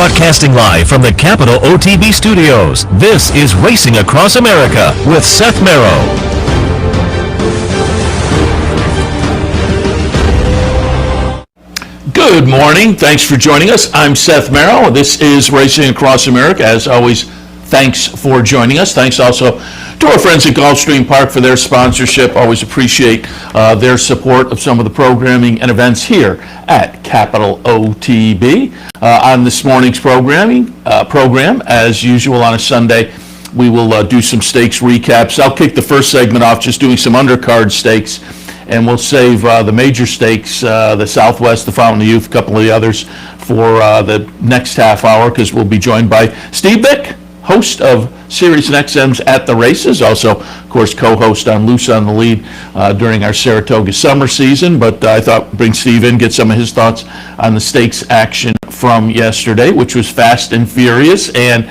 Broadcasting live from the Capital OTB studios, this is Racing Across America with Seth Merrow. Good morning. Thanks for joining us. I'm Seth Merrow. This is Racing Across America. As always, thanks for joining us. Thanks also to our friends at Gulfstream Park for their sponsorship. Always appreciate their support of some of the programming and events here at Capital OTB. On this morning's program, as usual on a Sunday, we will do some stakes recaps. I'll kick the first segment off just doing some undercard stakes, and we'll save the major stakes, the Southwest, the Fountain of Youth, a couple of the others for the next half hour, because we'll be joined by Steve Bick, host of Sirius XM's At the Races, also, of course, co-host on Loose on the Lead during our Saratoga summer season. But I thought bring Steve in, get some of his thoughts on the stakes action from yesterday, which was fast and furious, and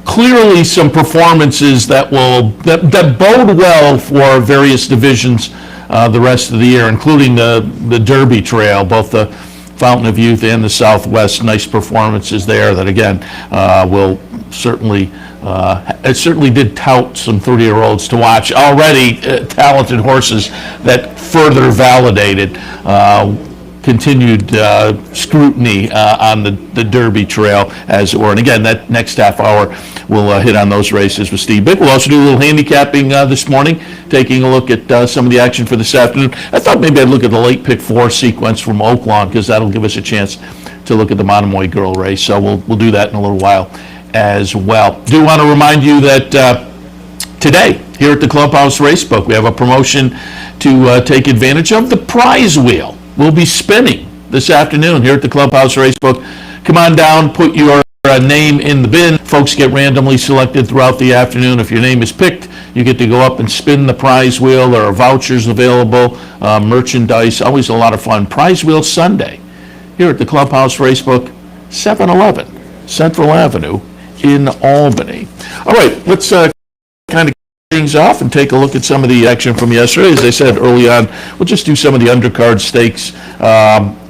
clearly some performances that bode well for various divisions the rest of the year, including the Derby Trail, both the Fountain of Youth and the Southwest. Nice performances there that, again, will certainly, it certainly did tout some 30-year-olds to watch. Already talented horses that further validated continued scrutiny on the Derby Trail, as it were. And again, that next half hour, we'll hit on those races with Steve Bick. We'll also do a little handicapping this morning, taking a look at some of the action for this afternoon. I thought maybe I'd look at the late pick 4 sequence from Oaklawn, because that'll give us a chance to look at the Monomoy Girl race. So we'll do that in a little while as well. Do want to remind you that today, here at the Clubhouse Racebook, we have a promotion to take advantage of. The prize wheel will be spinning this afternoon here at the Clubhouse Racebook. Come on down, put your name in the bin. Folks get randomly selected throughout the afternoon. If your name is picked, you get to go up and spin the prize wheel. There are vouchers available, merchandise, always a lot of fun. Prize wheel Sunday here at the Clubhouse Racebook, 711 Central Avenue in Albany. All right, let's kind of things off and take a look at some of the action from yesterday. As I said early on, we'll just do some of the undercard stakes,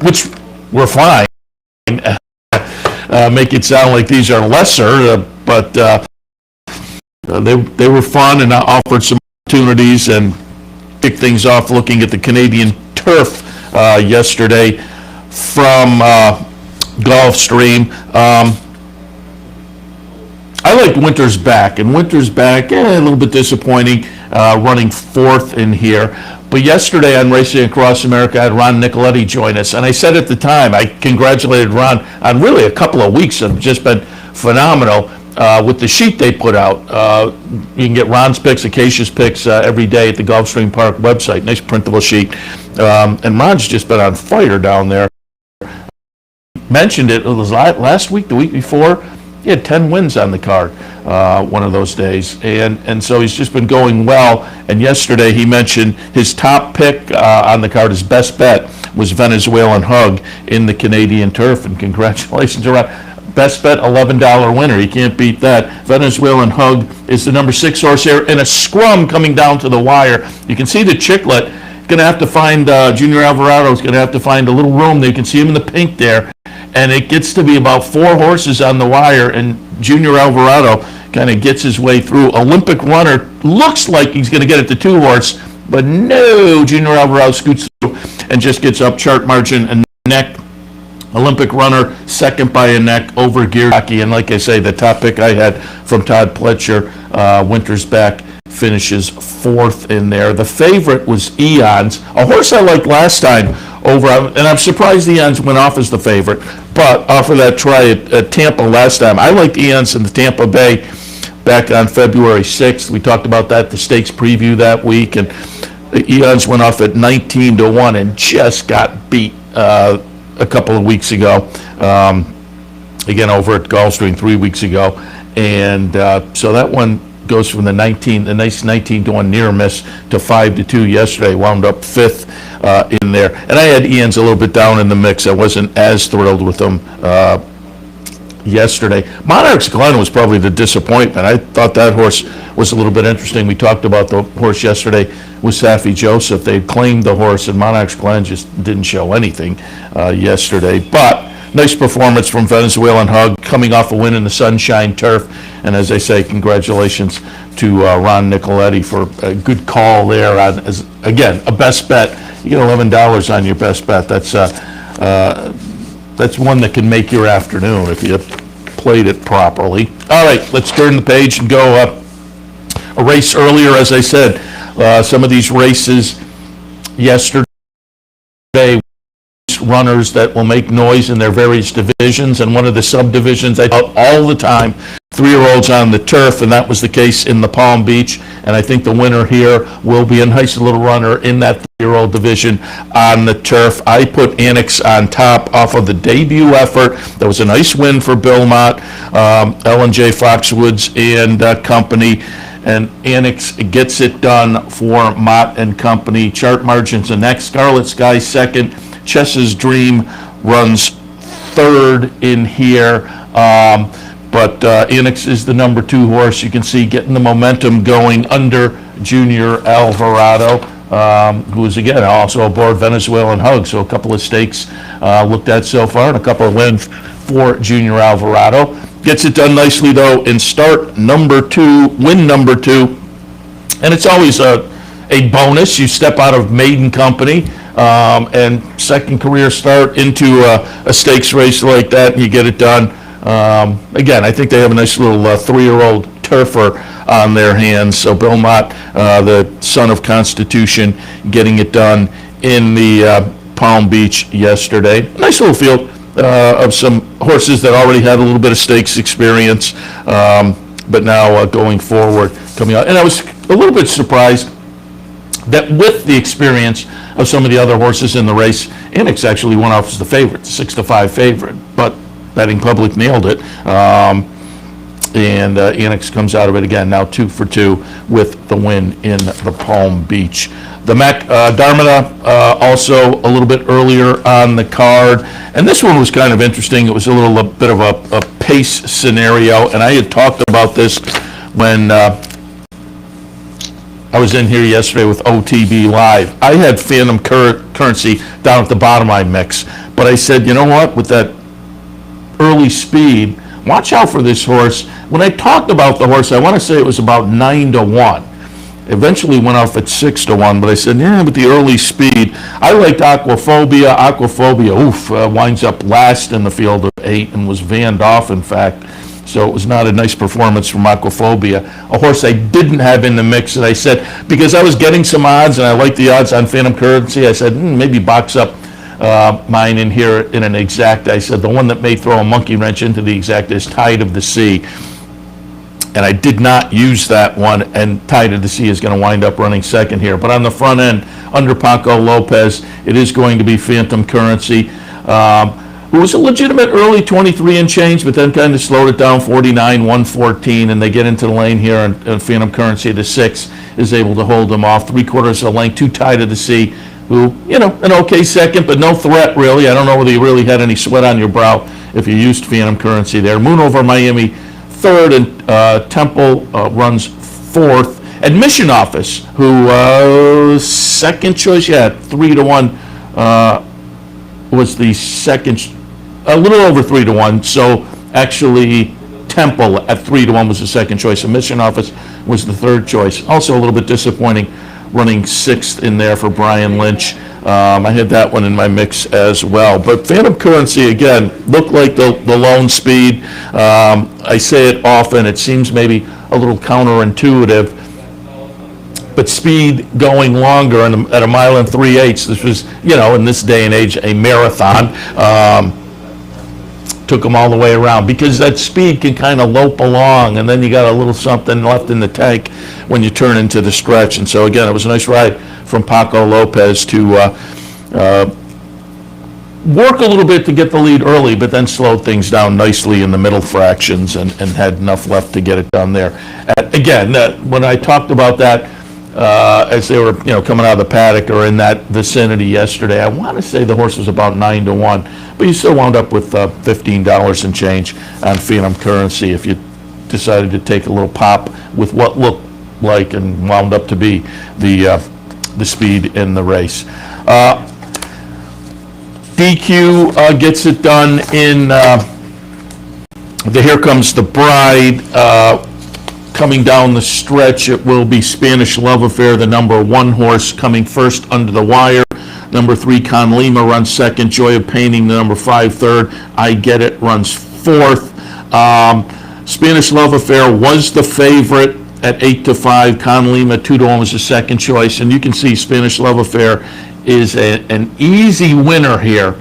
which were fine. Make it sound like these are lesser, but they were fun and offered some opportunities. And kick things off looking at the Canadian turf yesterday from Gulfstream. I liked Winter's Back, and Winter's Back, a little bit disappointing, running fourth in here. But yesterday on Racing Across America, I had Ron Nicoletti join us, and I said at the time, I congratulated Ron on really a couple of weeks that have just been phenomenal with the sheet they put out. You can get Ron's picks, Acacia's picks every day at the Gulfstream Park website. Nice printable sheet. And Ron's just been on fire down there. Mentioned it was last week, the week before. He had 10 wins on the card one of those days, and so he's just been going well. And yesterday he mentioned his top pick on the card, his best bet, was Venezuelan Hug in the Canadian turf, and congratulations, Ron. Best bet, $11 winner. You can't beat that. Venezuelan Hug is the number 6 horse here in a scrum coming down to the wire. You can see the Chicklet. Going to have to find, Junior Alvarado's going to have to find a little room. You can see him in the pink there. And it gets to be about 4 horses on the wire, and Junior Alvarado kind of gets his way through. Olympic Runner looks like he's going to get it to 2 horse, but no, Junior Alvarado scoots through and just gets up chart margin and neck. Olympic Runner second by a neck over Gearjockey, and like I say, the top pick I had from Todd Pletcher, Winter's Back, finishes 4th in there. The favorite was Eons, a horse I liked last time over, and I'm surprised Eons went off as the favorite, but off of that try at Tampa last time. I liked Eons in the Tampa Bay back on February 6th. We talked about that, the stakes preview that week, and Eons went off at 19-1 and just got beat a couple of weeks ago, again over at Gulfstream 3 weeks ago, and so that one goes from the nice 19-1 near miss to 5-2 yesterday. Wound up 5th in there, and I had Ian's a little bit down in the mix. I wasn't as thrilled with them yesterday. Monarch's Glen was probably the disappointment. I thought that horse was a little bit interesting. We talked about the horse yesterday with Safi Joseph. They claimed the horse, and Monarch's Glen just didn't show anything yesterday. But nice performance from Venezuelan Hug, coming off a win in the Sunshine Turf. And as I say, congratulations to Ron Nicoletti for a good call there. Again, a best bet. You get $11 on your best bet. That's one that can make your afternoon if you played it properly. All right, let's turn the page and go a race earlier. As I said, some of these races yesterday, runners that will make noise in their various divisions, and one of the subdivisions I thought all the time, 3-year-olds on the turf, and that was the case in the Palm Beach. And I think the winner here will be a nice little runner in that 3-year-old division on the turf. I put Annex on top off of the debut effort. That was a nice win for Bill Mott, L&J Foxwoods and company. And Annex gets it done for Mott and company. Chart margins the next. Scarlet Sky second. Chess's Dream runs third in here. But Annex is the number 2 horse. You can see getting the momentum going under Junior Alvarado, who is, again, also aboard Venezuelan Hug. So a couple of stakes looked at so far, and a couple of wins for Junior Alvarado. Gets it done nicely, though, in start number 2, win number 2. And it's always a bonus. You step out of maiden company and second career start into a stakes race like that, and you get it done. Again, I think they have a nice little 3-year-old turfer on their hands. So Bill Mott, the son of Constitution, getting it done in the Palm Beach yesterday. Nice little field of some horses that already had a little bit of stakes experience, but now going forward, coming out. And I was a little bit surprised that with the experience of some of the other horses in the race, Annex actually went off as the favorite, 6-5 favorite, but Betting Public nailed it. And Annex comes out of it again, now 2 for 2 with the win in the Palm Beach. The Mac Darmada also a little bit earlier on the card, and this one was kind of interesting. It was a little bit of a pace scenario, and I had talked about this when I was in here yesterday with OTB Live. I had Phantom Currency down at the bottom of my mix, but I said, you know what, with that early speed, watch out for this horse. When I talked about the horse, I want to say it was about 9-1. Eventually went off at 6-1, but I said, yeah, with the early speed, I liked Aquaphobia. Aquaphobia, winds up last in the field of 8 and was vanned off, in fact. So it was not a nice performance from Aquaphobia, a horse I didn't have in the mix. And I said, because I was getting some odds and I liked the odds on Phantom Currency, I said, maybe box up mine in here in an exact. I said, the one that may throw a monkey wrench into the exact is Tide of the Sea. And I did not use that one, and Tide of the Sea is going to wind up running second here. But on the front end, under Paco Lopez, it is going to be Phantom Currency, who was a legitimate early 23 and change, but then kind of slowed it down, 49, 114, and they get into the lane here, and Phantom Currency, the 6, is able to hold them off. 3/4 of the length, 2 Tide of the Sea, who, an okay second, but no threat, really. I don't know whether you really had any sweat on your brow if you used Phantom Currency there. Moon Over Miami, 3rd, and Temple runs 4th. Admission Office, who second choice, 3-1 was the second, a little over 3-1. So actually, Temple at 3-1 was the second choice. Admission Office was the third choice. Also a little bit disappointing, running 6th in there for Brian Lynch. I had that one in my mix as well. But Phantom Currency, again, looked like the lone speed. I say it often. It seems maybe a little counterintuitive. But speed going longer at 1 3/8. This was, in this day and age, a marathon. Took them all the way around because that speed can kind of lope along, and then you got a little something left in the tank when you turn into the stretch. And so again, it was a nice ride from Paco Lopez to work a little bit to get the lead early, but then slowed things down nicely in the middle fractions and had enough left to get it done there. Again, when I talked about that as they were coming out of the paddock or in that vicinity yesterday, I want to say the horse was about 9-1, but you still wound up with $15 and change on Phantom Currency if you decided to take a little pop with what looked like and wound up to be the speed in the race. DQ gets it done in the Here Comes the Bride. Coming down the stretch, it will be Spanish Love Affair, the number 1 horse, coming first under the wire. Number 3, Con Lima runs second. Joy of Painting, the number 5, third. I Get It runs fourth. Spanish Love Affair was the favorite at 8-5. Con Lima 2-1 was the second choice, and you can see Spanish Love Affair is an easy winner here.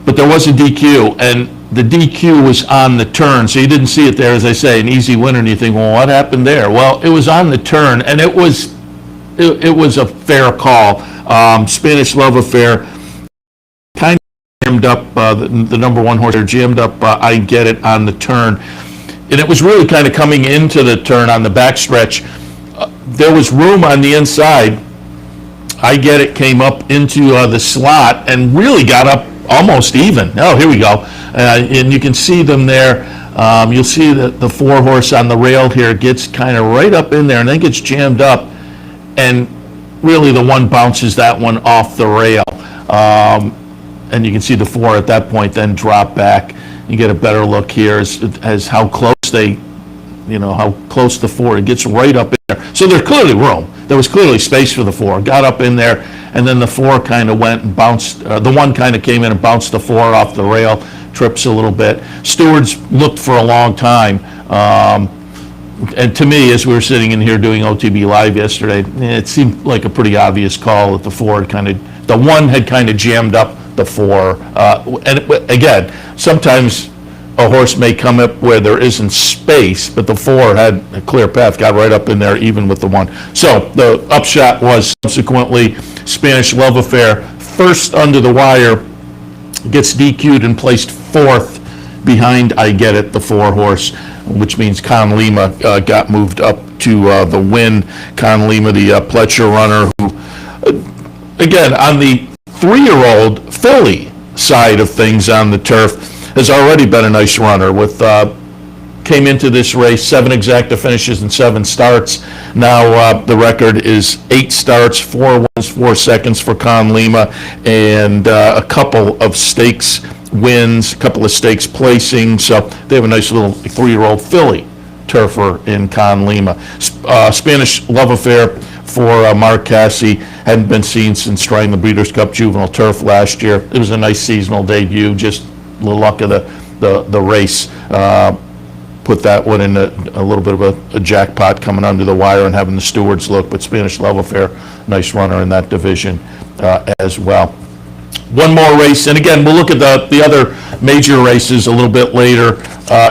But there was a DQ, and the DQ was on the turn, so you didn't see it there, as I say, an easy winner, and you think, well, what happened there? Well, it was on the turn, and it was a fair call. Spanish Love Affair kind of jammed up the number 1 horse there, jammed up I Get It on the turn, and it was really kind of coming into the turn on the backstretch. There was room on the inside. I Get It came up into the slot and really got up almost even. Oh, here we go. And you can see them there. You'll see that the 4 horse on the rail here gets kind of right up in there and then gets jammed up. And really the 1 bounces that one off the rail. And you can see the 4 at that point then drop back. You get a better look here as how close how close the 4, it gets right up in there. So there's clearly room. There was clearly space for the 4. Got up in there, and then the 4 kind of went and bounced. The 1 kind of came in and bounced the 4 off the rail, trips a little bit. Stewards looked for a long time. And to me, as we were sitting in here doing OTB Live yesterday, it seemed like a pretty obvious call that the 1 had kind of jammed up the 4. And again, sometimes a horse may come up where there isn't space, but the 4 had a clear path, got right up in there even with the 1. So the upshot was subsequently Spanish Love Affair, first under the wire, gets DQ'd and placed 4th behind I Get It, the 4 horse, which means Con Lima got moved up to the win. Con Lima, the Pletcher runner, who, again, on the 3-year-old filly side of things on the turf, has already been a nice runner. Came into this race 7 exacta finishes and 7 starts. Now the record is 8 starts, 4 wins, 4 seconds for Con Lima, and a couple of stakes wins, a couple of stakes placing. So they have a nice little 3-year-old filly turfer in Con Lima. Spanish Love Affair for Mark Casse hadn't been seen since trying the Breeders' Cup Juvenile Turf last year. It was a nice seasonal debut, just the luck of the race put that one in a little bit of a jackpot, coming under the wire and having the stewards look. But Spanish Love Affair, nice runner in that division as well. One more race, and again, we'll look at the other major races a little bit later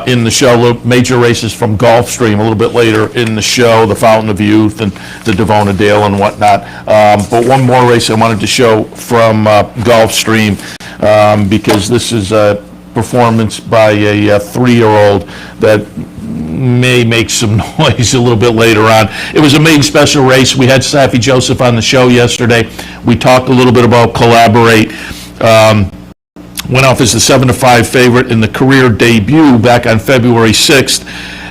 in the show. Major races from Gulfstream a little bit later in the show, the Fountain of Youth and the Devona Dale and whatnot. But one more race I wanted to show from Gulfstream, because this is a performance by a 3-year-old that may make some noise a little bit later on. It was a maiden special race. We had Saffie Joseph on the show yesterday. We talked a little bit about Collaborate. Went off as the 7-5 favorite in the career debut back on February 6th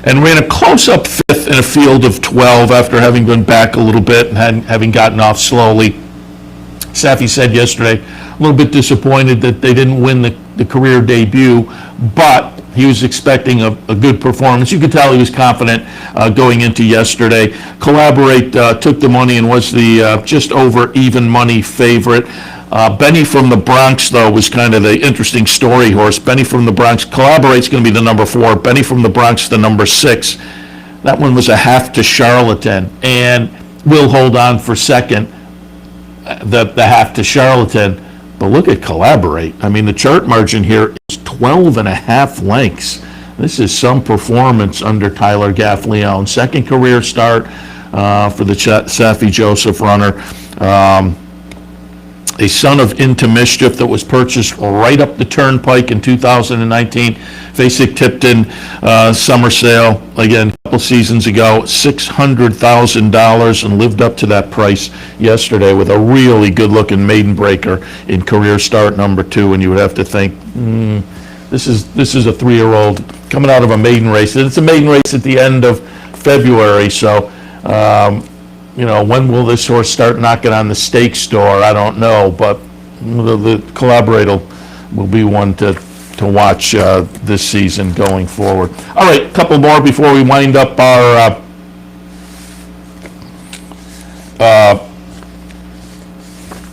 and ran a close-up 5th in a field of 12 after having been back a little bit and having gotten off slowly. Saffie said yesterday, a little bit disappointed that they didn't win the career debut, but he was expecting a good performance. You could tell he was confident going into yesterday. Collaborate took the money and was the just over even money favorite. Benny from the Bronx, though, was kind of the interesting story horse. Benny from the Bronx, Collaborate's going to be the number 4. Benny from the Bronx, the number 6. That one was a half to Charlatan, and will hold on for second, the half to Charlatan. But look at Collaborate. I mean, the chart margin here is 12 and a half lengths. This is some performance under Tyler Gaffleone. Second career start for the Saffie Joseph runner. A son of Into Mischief that was purchased right up the turnpike in 2019. Fasig-Tipton summer sale, again, a couple seasons ago, $600,000, and lived up to that price yesterday with a really good-looking maiden breaker in career start number 2. And you would have to think, this is a 3-year-old coming out of a maiden race. And it's a maiden race at the end of February, so when will this horse start knocking on the stakes door? I don't know, but the Collaborator will be one to watch this season going forward. All right, a couple more before we wind up our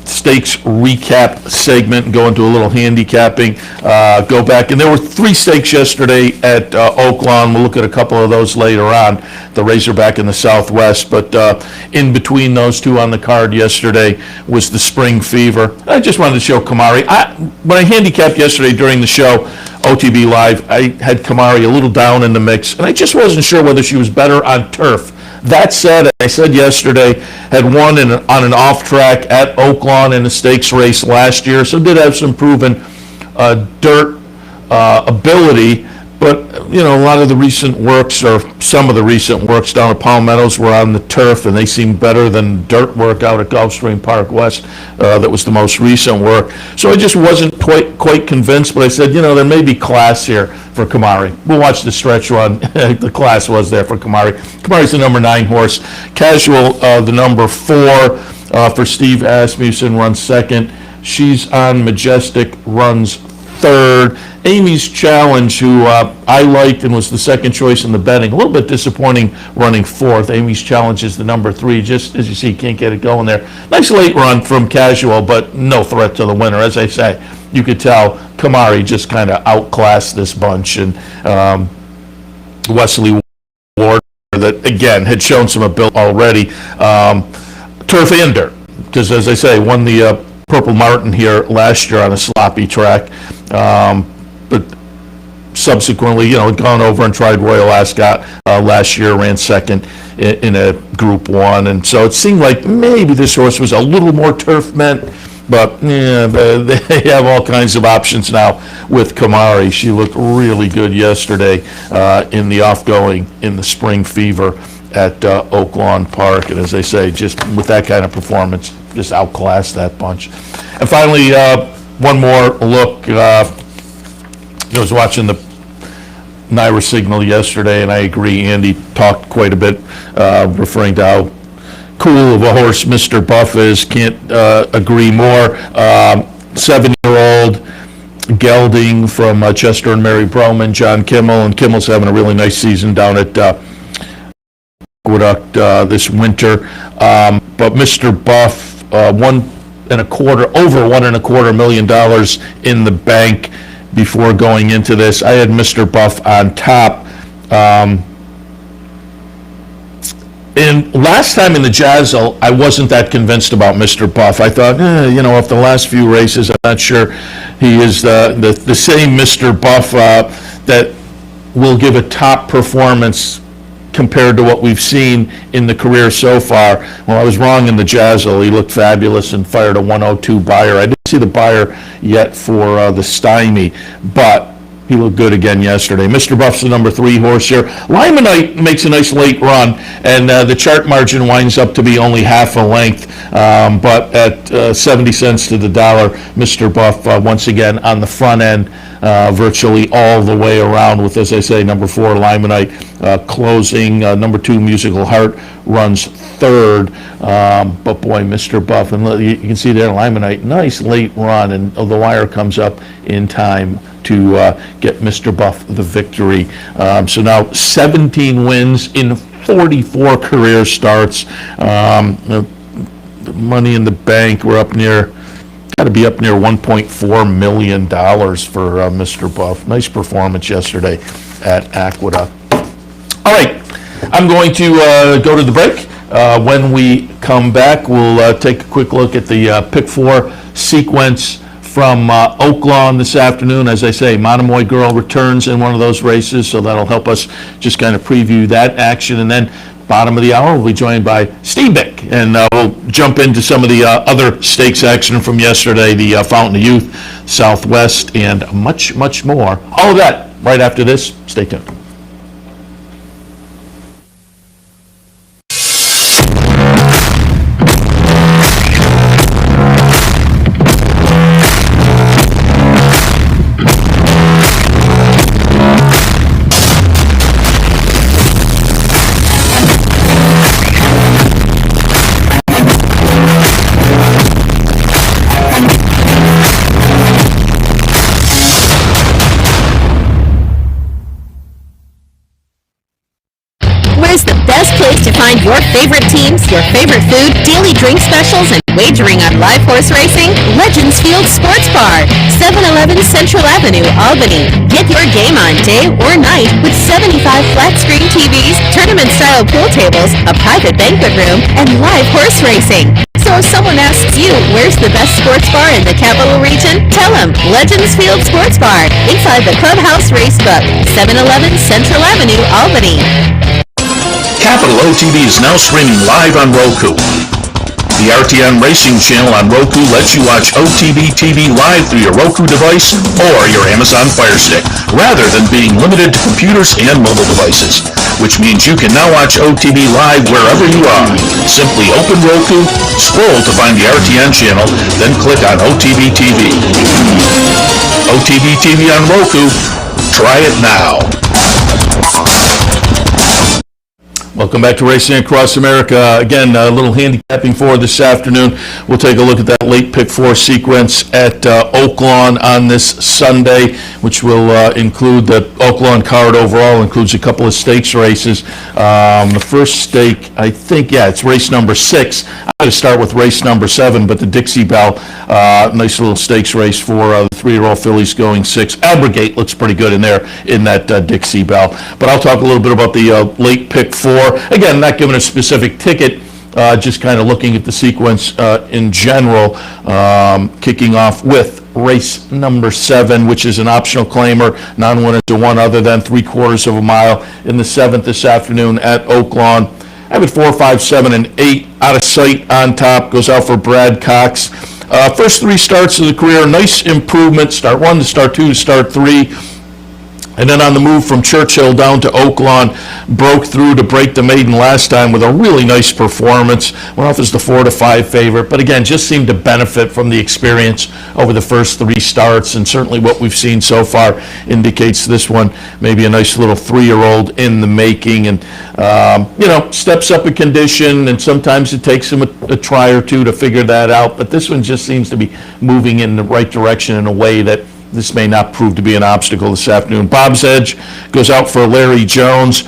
stakes recap segment and go into a little handicapping. Go back, and there were 3 stakes yesterday at Oaklawn. We'll look at a couple of those later on, the Razorback in the Southwest, but in between those 2 on the card yesterday was the Spring Fever. I just wanted to show Kamari. When I handicapped yesterday during the show, OTB Live, I had Kamari a little down in the mix, and I just wasn't sure whether she was better on turf. That said, I said yesterday, had won on an off track at Oaklawn in a stakes race last year, so did have some proven dirt ability. But, a lot of the recent works, or some of the recent works down at Palmettos were on the turf, and they seemed better than dirt work out at Gulfstream Park West. That was the most recent work. So I just wasn't quite convinced, but I said, there may be class here for Kamari. We'll watch the stretch run. The class was there for Kamari. Kamari's the number 9 horse. Casual, the number 4 for Steve Asmussen, runs second. She's on Majestic, runs third. Amy's Challenge, who I liked and was the second choice in the betting, a little bit disappointing running fourth. Amy's Challenge is the number 3, just as you see, can't get it going there. Nice late run from Casual, but no threat to the winner. As I say, you could tell Kamari just kind of outclassed this bunch, and Wesley Ward, that again had shown some ability already. Turf and dirt, because as I say, won the Purple Martin here last year on a sloppy track. But subsequently, had gone over and tried Royal Ascot last year, ran second in a Group 1. And so it seemed like maybe this horse was a little more turf meant, but they have all kinds of options now with Kamari. She looked really good yesterday in the offgoing in the Spring Fever at Oaklawn Park. And as I say, just with that kind of performance, just outclassed that bunch. And finally, one more look. I was watching the Naira Signal yesterday, and I agree, Andy talked quite a bit, referring to how cool of a horse Mr. Buff is. Can't agree more. 7-year-old gelding from Chester and Mary Broman, John Kimmel, and Kimmel's having a really nice season down at Aqueduct this winter. But Mr. Buff, over $1.25 million in the bank before going into this. I had Mr. Buff on top. And last time in the Jazzle, I wasn't that convinced about Mr. Buff. I thought, after the last few races, I'm not sure he is the same Mr. Buff that will give a top performance compared to what we've seen in the career so far. Well, I was wrong in the Jazzle. He looked fabulous and fired a 102 Beyer. I didn't see the Beyer yet for the Stymie, but he looked good again yesterday. Mr. Buff's the number 3 horse here. Limonite makes a nice late run, and the chart margin winds up to be only half a length, but at 70 cents to the dollar, Mr. Buff once again on the front end, virtually all the way around with, as I say, number 4 Limonite closing. Number 2 Musical Heart runs third, but boy, Mr. Buff, and you can see there Limonite, nice late run, and the wire comes up in time to get Mr. Buff the victory. So now 17 wins in 44 career starts. The money in the bank, we're up near, got to be up near $1.4 million for Mr. Buff. Nice performance yesterday at Aqueduct. All right, I'm going to go to the break. When we come back, we'll take a quick look at the pick 4 sequence from Oaklawn this afternoon. As I say, Monomoy Girl returns in one of those races, so that'll help us just kind of preview that action. And then bottom of the hour, we'll be joined by Steve Bick, and we'll jump into some of the other stakes action from yesterday, the Fountain of Youth, Southwest, and much, much more. All of that right after this. Stay tuned. your favorite teams, your favorite food, daily drink specials, and wagering on live horse racing? Legends Field Sports Bar, 711 Central Avenue, Albany. Get your game on day or night with 75 flat-screen TVs, tournament-style pool tables, a private banquet room, and live horse racing. So if someone asks you, where's the best sports bar in the capital region? Tell them, Legends Field Sports Bar, inside the Clubhouse Racebook, 711 Central Avenue, Albany. Capital OTB is now streaming live on Roku. The RTN Racing channel on Roku lets you watch OTB TV live through your Roku device or your Amazon Fire Stick, rather than being limited to computers and mobile devices, which means you can now watch OTB live wherever you are. Simply open Roku, scroll to find the RTN channel, then click on OTB TV. OTB TV on Roku. Try it now. Welcome back to Racing Across America. Again, a little handicapping for this afternoon. We'll take a look at that late pick four sequence at Oaklawn on this Sunday, which will include the Oaklawn card overall, includes a couple of stakes races. The first stake, I think, it's race number 6. I'm going to start with race number 7, but the Dixie Belle, nice little stakes race for the 3-year-old fillies going 6. Abrogate looks pretty good in there in that Dixie Belle. But I'll talk a little bit about the late pick 4. Again, not giving a specific ticket, just kind of looking at the sequence in general, kicking off with race number 7, which is an optional claimer, non-winner to one other than 3/4 of a mile in the 7th this afternoon at Oaklawn. I have it 4, 5, 7, and 8 out of sight on top, goes out for Brad Cox. First 3 starts of the career, nice improvement, start 1 to start 2 to start 3. And then on the move from Churchill down to Oaklawn, broke through to break the maiden last time with a really nice performance. Went off as the 4 to 5 favorite, but again, just seemed to benefit from the experience over the first 3 starts, and certainly what we've seen so far indicates this one maybe a nice little 3-year-old in the making, and steps up a condition, and sometimes it takes him a try or two to figure that out, but this one just seems to be moving in the right direction in a way that this may not prove to be an obstacle this afternoon. Bob's Edge goes out for Larry Jones.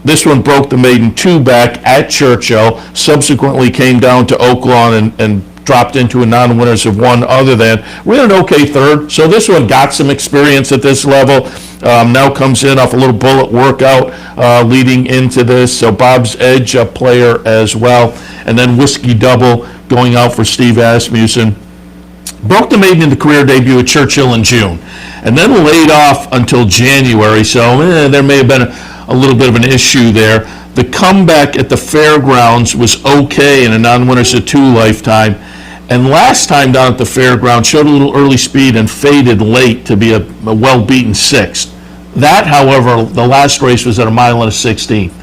This one broke the maiden 2 back at Churchill, subsequently came down to Oaklawn and dropped into a non-winners of one other than. Ran an okay third, so this one got some experience at this level. Now comes in off a little bullet workout leading into this, so Bob's Edge a player as well. And then Whiskey Double going out for Steve Asmussen. Broke the maiden in the career debut at Churchill in June, and then laid off until January, so there may have been a little bit of an issue there. The comeback at the fairgrounds was okay in a non-winners of 2 lifetime, and last time down at the fairgrounds showed a little early speed and faded late to be a well-beaten 6th. That, however, the last race was at 1 mile and a 16th.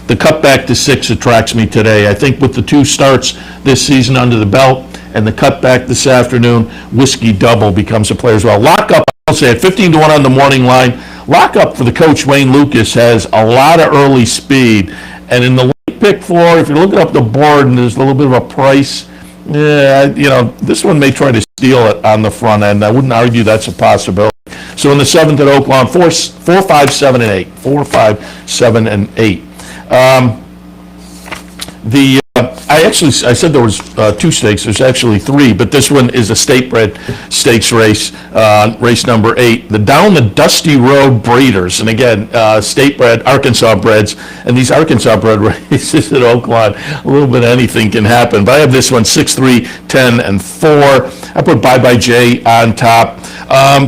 The cutback to 6 attracts me today. I think with the 2 starts this season under the belt, and the cutback this afternoon, Whiskey Double becomes a player as well. Lockup, I'll say at 15 to 1 on the morning line. Lockup for the coach, Wayne Lucas, has a lot of early speed. And in the late pick 4, if you're looking up the board and there's a little bit of a price, this one may try to steal it on the front end. I wouldn't argue that's a possibility. So in the 7th at Oaklawn, 4, 5, 7, and 8. 4, 5, 7, and 8. I said there was 2 stakes. There's actually 3, but this one is a state-bred stakes race, race number 8. The Down the Dusty Road Breeders, and again, state-bred Arkansas breds, and these Arkansas bred races at Oaklawn, a little bit of anything can happen. But I have this one 6, 3, 10, and 4. I put Bye Bye Jay on top.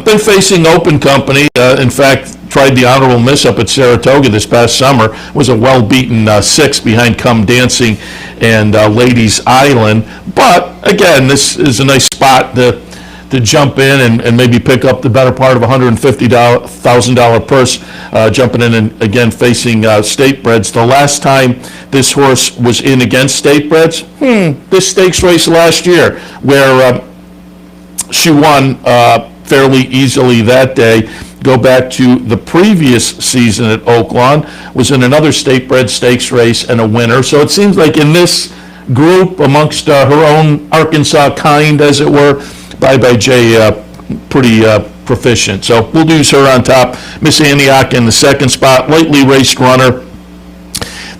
Been facing Open Company. In fact, tried the honorable miss up at Saratoga this past summer, was a well-beaten 6 behind Come Dancing and Ladies Island. But again, this is a nice spot to jump in and maybe pick up the better part of $150,000 purse, jumping in and again facing state breds. The last time this horse was in against state breds, this stakes race last year, where she won fairly easily that day. Go back to the previous season at Oaklawn, was in another state-bred stakes race and a winner. So it seems like in this group, amongst her own Arkansas kind, as it were, Bye Bye Jay pretty proficient. So we'll use her on top. Miss Antioch in the 2nd spot, lightly raced runner.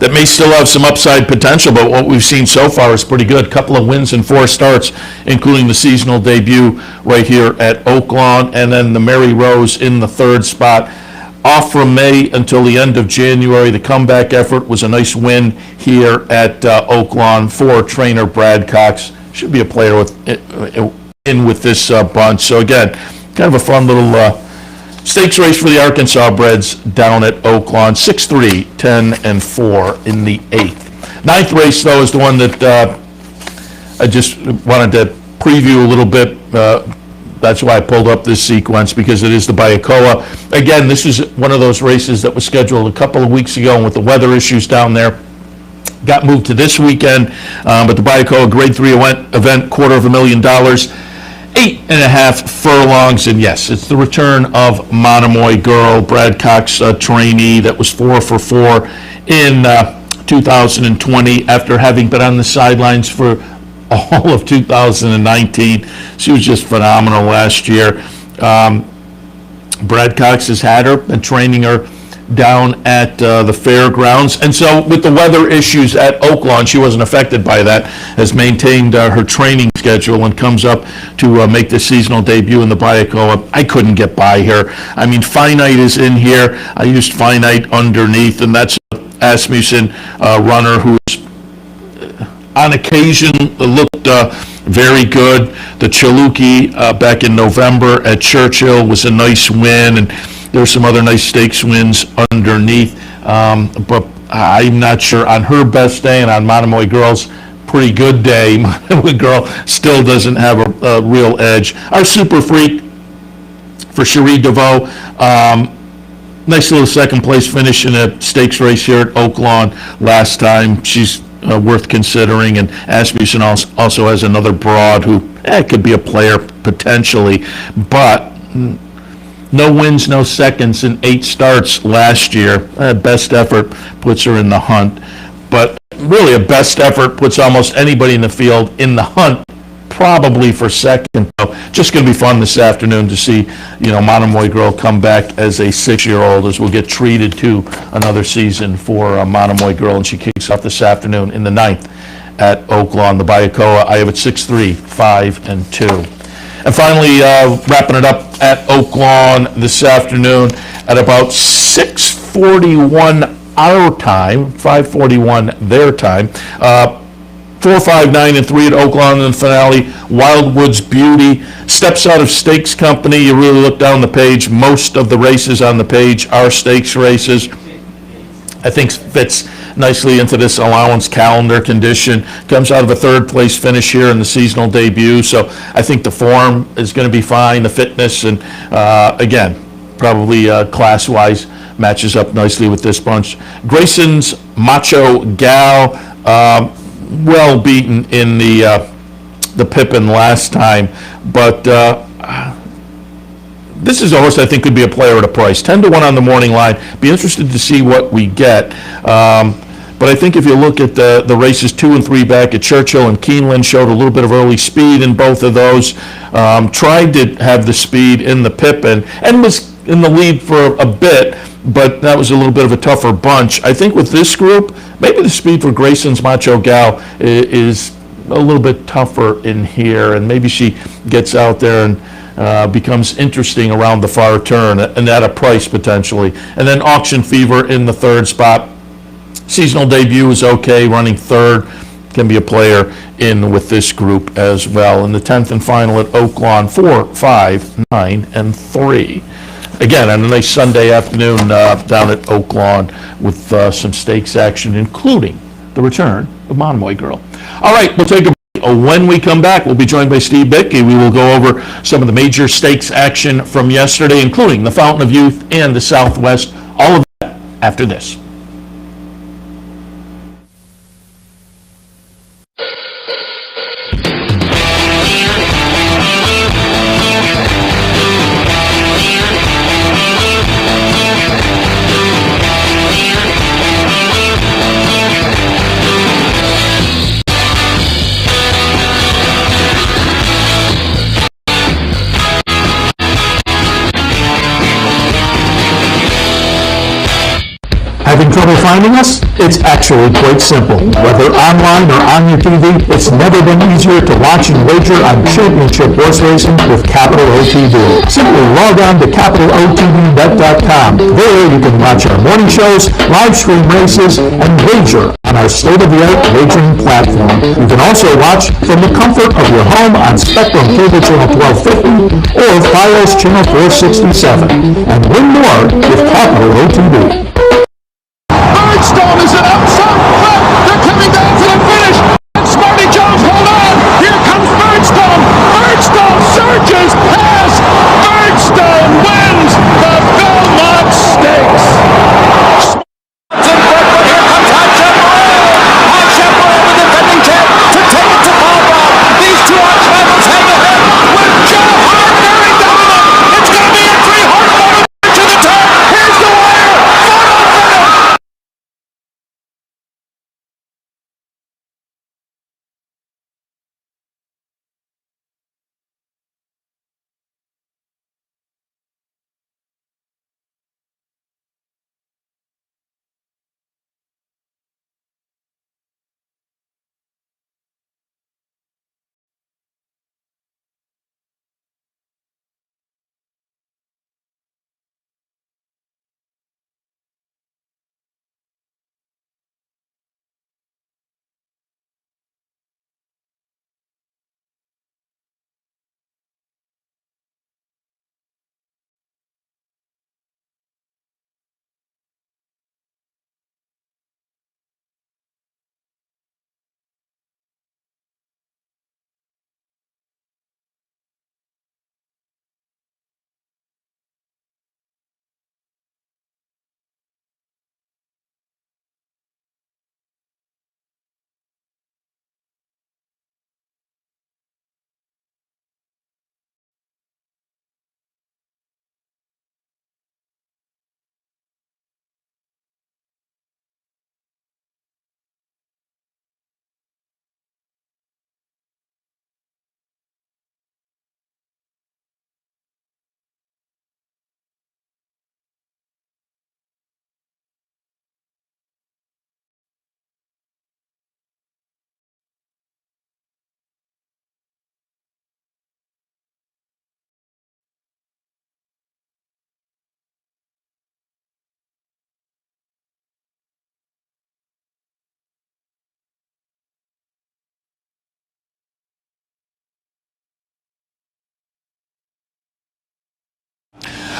that may still have some upside potential, but what we've seen so far is pretty good. Couple of wins in 4 starts, including the seasonal debut right here at Oaklawn, and then the Mary Rose in the 3rd spot. Off from May until the end of January. The comeback effort was a nice win here at Oaklawn for trainer Brad Cox. Should be a player with this bunch. So again, kind of a fun little stakes race for the Arkansas Breds down at Oaklawn. 6-3, 10-4 in the 8th. 9th race, though, is the one that I just wanted to preview a little bit. That's why I pulled up this sequence, because it is the Byakoa. Again, this is one of those races that was scheduled a couple of weeks ago, and with the weather issues down there, got moved to this weekend. But the Byakoa Grade 3 event, $250,000, 8.5 furlongs, and yes, it's the return of Monomoy Girl, Brad Cox trainee that was 4 for 4 in 2020 after having been on the sidelines for all of 2019. She was just phenomenal last year. Brad Cox has had her and training her down at the fairgrounds. And so with the weather issues at Oaklawn, she wasn't affected by that, has maintained her training schedule and comes up to make the seasonal debut in the Byakoa. I couldn't get by her. I mean, Finite is in here. I used Finite underneath, and that's an Asmussen runner who's on occasion looked very good. The Chaluki back in November at Churchill was a nice win, and there's some other nice stakes wins underneath. But I'm not sure on her best day and on Monomoy Girl's pretty good day. Monomoy Girl still doesn't have a real edge. Our Super Freak for Cherie DeVoe. Nice little second place finish in a stakes race here at Oaklawn last time. She's worth considering, and Asmussen also has another broad who could be a player potentially, but no wins, no seconds in 8 starts last year. Best effort puts her in the hunt, but really a best effort puts almost anybody in the field in the hunt, probably for second. So just going to be fun this afternoon to see, Monomoy Girl come back as a 6-year-old, as we'll get treated to another season for Monomoy Girl, and she kicks off this afternoon in the 9th at Oaklawn. The Byakoa, I have it 6-3, 5-2. And finally, wrapping it up at Oaklawn this afternoon at about 6:41 our time, 5:41 their time. 4, 5, 9, and 3 at Oaklawn in the finale. Wildwood's Beauty steps out of Stakes Company. You really look down the page. Most of the races on the page are stakes races. I think fits nicely into this allowance calendar condition. Comes out of a 3rd place finish here in the seasonal debut. So I think the form is going to be fine. The fitness, and again, probably class-wise matches up nicely with this bunch. Grayson's Macho Gal. Well beaten in the Pippin last time, but this is a horse I think could be a player at a price. 10-1 on the morning line. Be interested to see what we get. But I think if you look at the races 2 and 3 back at Churchill and Keeneland, showed a little bit of early speed in both of those. Tried to have the speed in the Pippin and was in the lead for a bit, but that was a little bit of a tougher bunch. I think with this group, maybe the speed for Grayson's Macho Gal is a little bit tougher in here, and maybe she gets out there and becomes interesting around the far turn, and at a price potentially. And then Auction Fever in the 3rd spot. Seasonal debut is okay, running 3rd. Can be a player in with this group as well. In the 10th and final at Oaklawn, 4, 5, 9, and 3. Again, on a nice Sunday afternoon down at Oaklawn with some stakes action, including the return of Monomoy Girl. All right, we'll take a break. When we come back, we'll be joined by Steve Bickey. We will go over some of the major stakes action from yesterday, including the Fountain of Youth and the Southwest. All of that after this. Having trouble finding us? It's actually quite simple. Whether online or on your TV, it's never been easier to watch and wager on championship horse racing with Capital OTB. Simply log on to CapitalOTBBet.com. There you can watch our morning shows, live stream races, and wager on our state-of-the-art wagering platform. You can also watch from the comfort of your home on Spectrum Cable Channel 1250 or Fios Channel 467. And win more with Capital OTB. Birdstone is an upset front. They're coming down to the finish. And Smarty Jones, hold on. Here comes Birdstone. Birdstone surges past. Birdstone wins the Belmont Stakes. Here comes Hot Chaparral. Hot Chaparral, the defending champ, to take it to Barbara. These two arch rivals hang ahead with Joe Hart very dominant. It's going to be a 300 to the turn. Here's the wire. Final.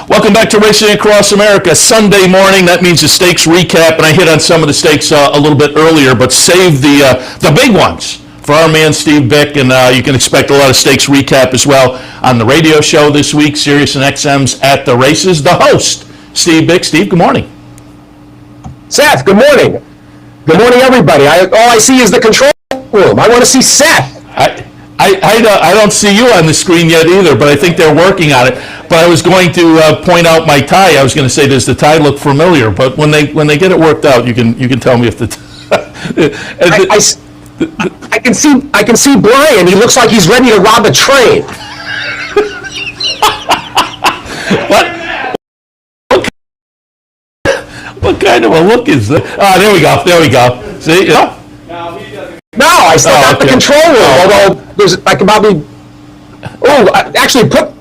Welcome back to Racing Across America. Sunday morning, that means the stakes recap, and I hit on some of the stakes a little bit earlier, but save the big ones for our man Steve Bick, and you can expect a lot of stakes recap as well on the radio show this week, Sirius and XM's At the Races. The host, Steve Bick. Steve, good morning. Seth, good morning. Good morning, everybody. All I see is the control room. I want to see Seth. I don't see you on the screen yet either, but I think they're working on it. But I was going to point out my tie. I was going to say, does the tie look familiar? But when they get it worked out, you can tell me if the I can see Brian. He looks like he's ready to rob a train. What kind of a look is that? There we go. See? No, I still got the control room. Although I can probably.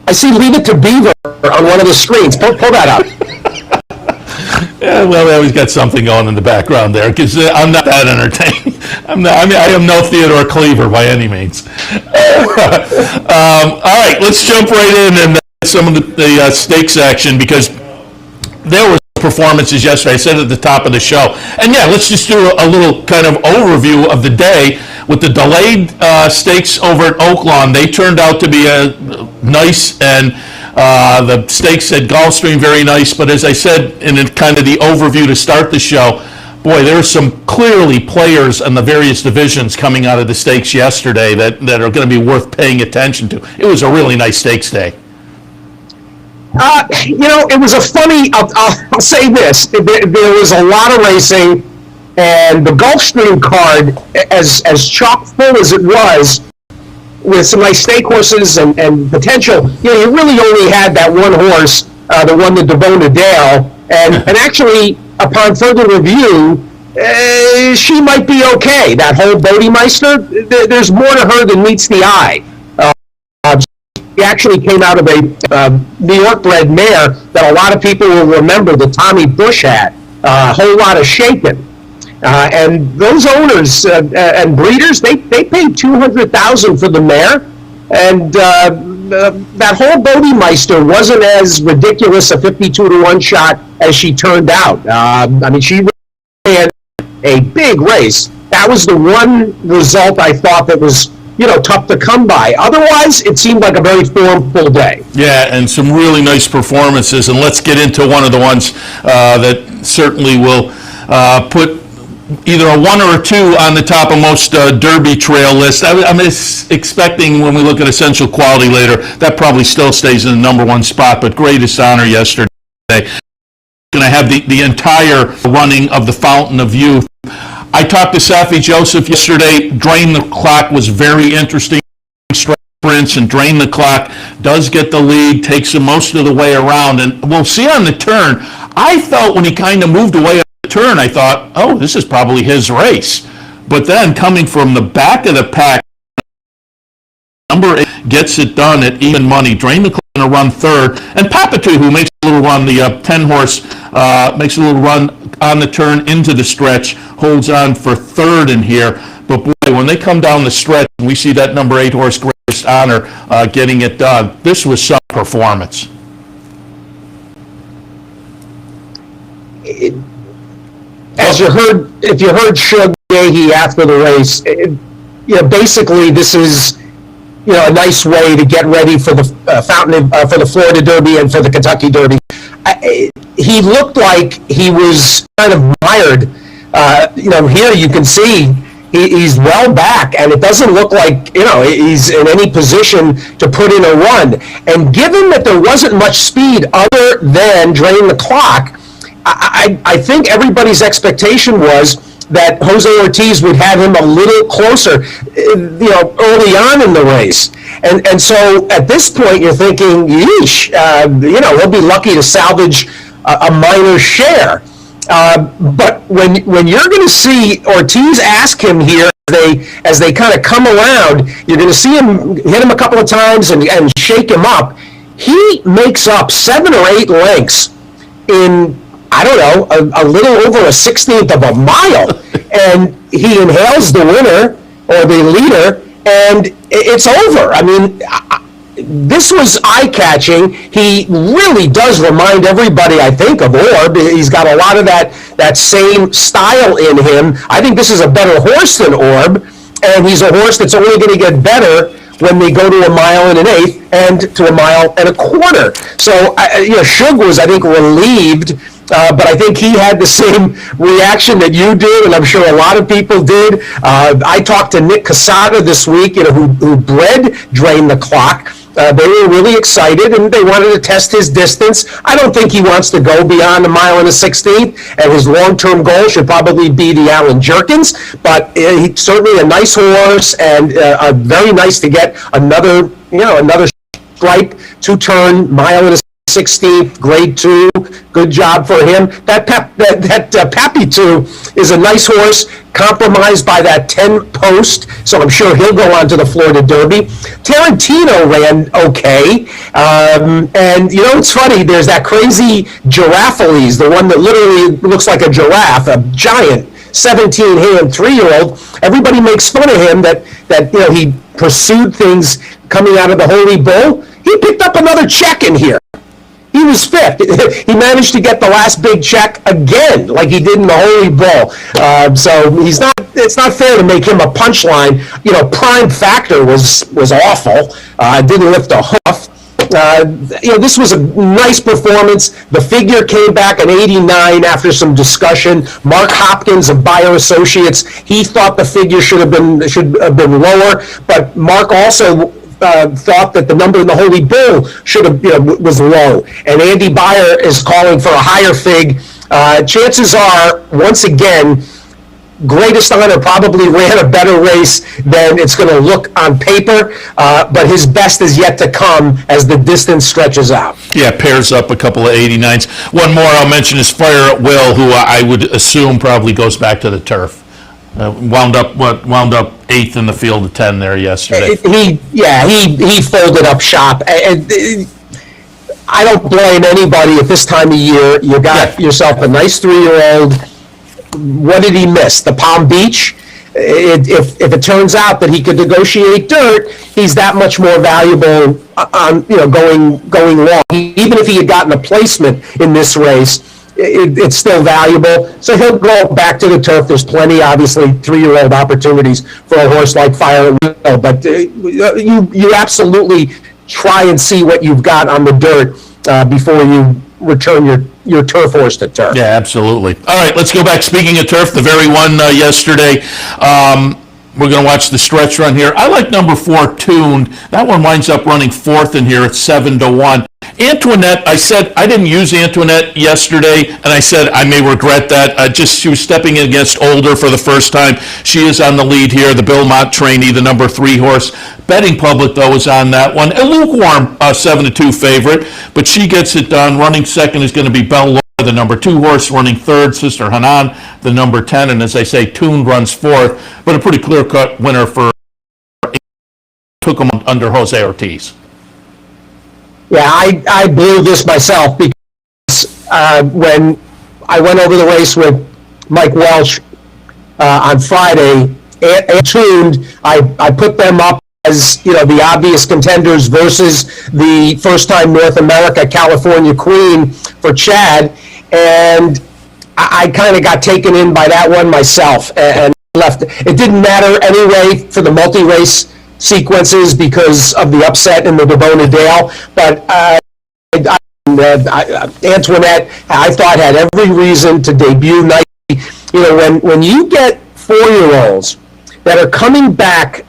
I see Leave It to Beaver on one of the screens. Pull that up. Yeah, well, they always got something going in the background there, because I'm not that entertaining. I am no Theodore Cleaver by any means. All right, let's jump right in and some of the stakes action, because there was performances yesterday. I said at the top of the show. And yeah, let's just do a little kind of overview of the day with the delayed stakes over at Oaklawn. They turned out to be nice, and the stakes at Gulfstream very nice. But as I said in kind of the overview to start the show, boy, there's some clearly players in the various divisions coming out of the stakes yesterday that are going to be worth paying attention to. It was a really nice stakes day. It was a funny, I'll say this, there was a lot of racing, and the Gulfstream card, as chock full as it was, with some nice stake horses and potential, you really only had that one horse, the one that Devona Dale, and actually, upon further review, she might be okay. That whole Bodemeister, there's more to her than meets the eye. She actually came out of a New York-bred mare that a lot of people will remember that Tommy Bush had. A whole lot of shaking. And those owners and breeders, they paid $200,000 for the mare. And that whole Bodemeister wasn't as ridiculous a 52-to-1 shot as she turned out. I mean, she ran a big race. That was the one result I thought that was, tough to come by. Otherwise, it seemed like a very formful day. Yeah, and some really nice performances. And let's get into one of the ones that certainly will put either a 1 or a 2 on the top of most Derby trail lists. I'm expecting, when we look at essential quality later, that probably still stays in the number 1 spot, but greatest honor yesterday. Going to have the entire running of the Fountain of Youth. I talked to Safi Joseph yesterday. Drain the Clock was very interesting. Sprints, and Drain the Clock does get the lead, takes him most of the way around, and we'll see on the turn. I felt when he kind of moved away on the turn, I thought, oh, this is probably his race. But then coming from the back of the pack, number 8 gets it done at even money. Drain the Clock going to run third, and Papatu, who makes a little run, the 10-horse, makes a little run on the turn into the stretch, holds on for third in here. But boy, when they come down the stretch, and we see that number 8 horse, Greatest Honor, getting it done, this was some performance. If you heard Shug Yehi after the race, basically this is, a nice way to get ready for the for the Florida Derby and for the Kentucky Derby. He looked like he was kind of mired. Here you can see he's well back, and it doesn't look like he's in any position to put in a run. And given that there wasn't much speed other than Drain the Clock, I think everybody's expectation was that Jose Ortiz would have him a little closer, early on in the race. And so at this point, you're thinking, yeesh, he'll be lucky to salvage a minor share. But when you're going to see Ortiz ask him here, as they kind of come around, you're going to see him hit him a couple of times and shake him up. He makes up 7 or 8 lengths in, I don't know, a little over a 16th of a mile. And he inhales the winner or the leader, and it's over. I mean, this was eye-catching. He really does remind everybody, I think, of Orb. He's got a lot of that same style in him. I think this is a better horse than Orb, and he's a horse that's only going to get better when they go to a mile and an eighth and to a mile and a quarter. So, Shug was, I think, relieved. But I think he had the same reaction that you did, and I'm sure a lot of people did. I talked to Nick Casada this week, who bred Drain the Clock. They were really excited, and they wanted to test his distance. I don't think he wants to go beyond a mile and a 16th, and his long-term goal should probably be the Allen Jerkins, but he's certainly a nice horse, and very nice to get another stripe, 2-turn, mile and a 16th, grade 2, good job for him. That Pappy 2 is a nice horse, compromised by that 10 post, so I'm sure he'll go on to the Florida Derby. Tarantino ran okay, and it's funny, there's that crazy Giraffalese, the one that literally looks like a giraffe, a giant 17-hand 3-year-old. Everybody makes fun of him that he pursued things coming out of the Holy Bull. He picked up another check in here. He was fifth. He managed to get the last big check again, like he did in the Holy Bull. So it's not fair to make him a punchline. Prime Factor was awful. Didn't lift a hoof. This was a nice performance. The figure came back at 89 after some discussion. Mark Hopkins of Bayer Associates, he thought the figure should have been lower, but Mark also thought that the number in the Holy Bull was low, and Andy Bayer is calling for a higher fig. Chances are, once again, greatest honor, probably ran a better race than it's going to look on paper, but his best is yet to come as the distance stretches out. Yeah, pairs up a couple of 89s. One more I'll mention is Fire at Will, who I would assume probably goes back to the turf. Wound up 8th in the field of 10 there yesterday. He folded up shop. I don't blame anybody at this time of year. You got yourself a nice 3-year-old. What did he miss? The Palm Beach? If it turns out that he could negotiate dirt, he's that much more valuable on going long. Even if he had gotten a placement in this race, it's still valuable. So he'll go back to the turf. There's plenty, obviously, 3-year-old opportunities for a horse like Fire at Will. But you absolutely try and see what you've got on the dirt before you return your turf horse to turf. Yeah, absolutely. All right, let's go back. Speaking of turf, the very one yesterday, we're going to watch the stretch run here. I like number 4, Tuned. That one winds up running 4th in here at 7-1. Antoinette, I said I didn't use Antoinette yesterday, and I said I may regret that. She was stepping in against Older for the first time. She is on the lead here. The Bill Mott trainee, the number 3 horse. Betting public, though, is on that one. A lukewarm 7-2 favorite, but she gets it done. Running second is going to be Belle Laura, the number 2 horse. Running third, Sister Hanan, the number 10. And as I say, Tuned runs 4th, but a pretty clear-cut winner for took him under Jose Ortiz. Yeah, I blew this myself because when I went over the race with Mike Welch on Friday, and Tuned, I put them up as the obvious contenders versus the first-time North America California Queen for Chad, and I kind of got taken in by that one myself and left. It didn't matter anyway for the multi-race sequences because of the upset in the Devona Dale, but Antoinette, I thought, had every reason to debut nicely. When you get 4-year-olds that are coming back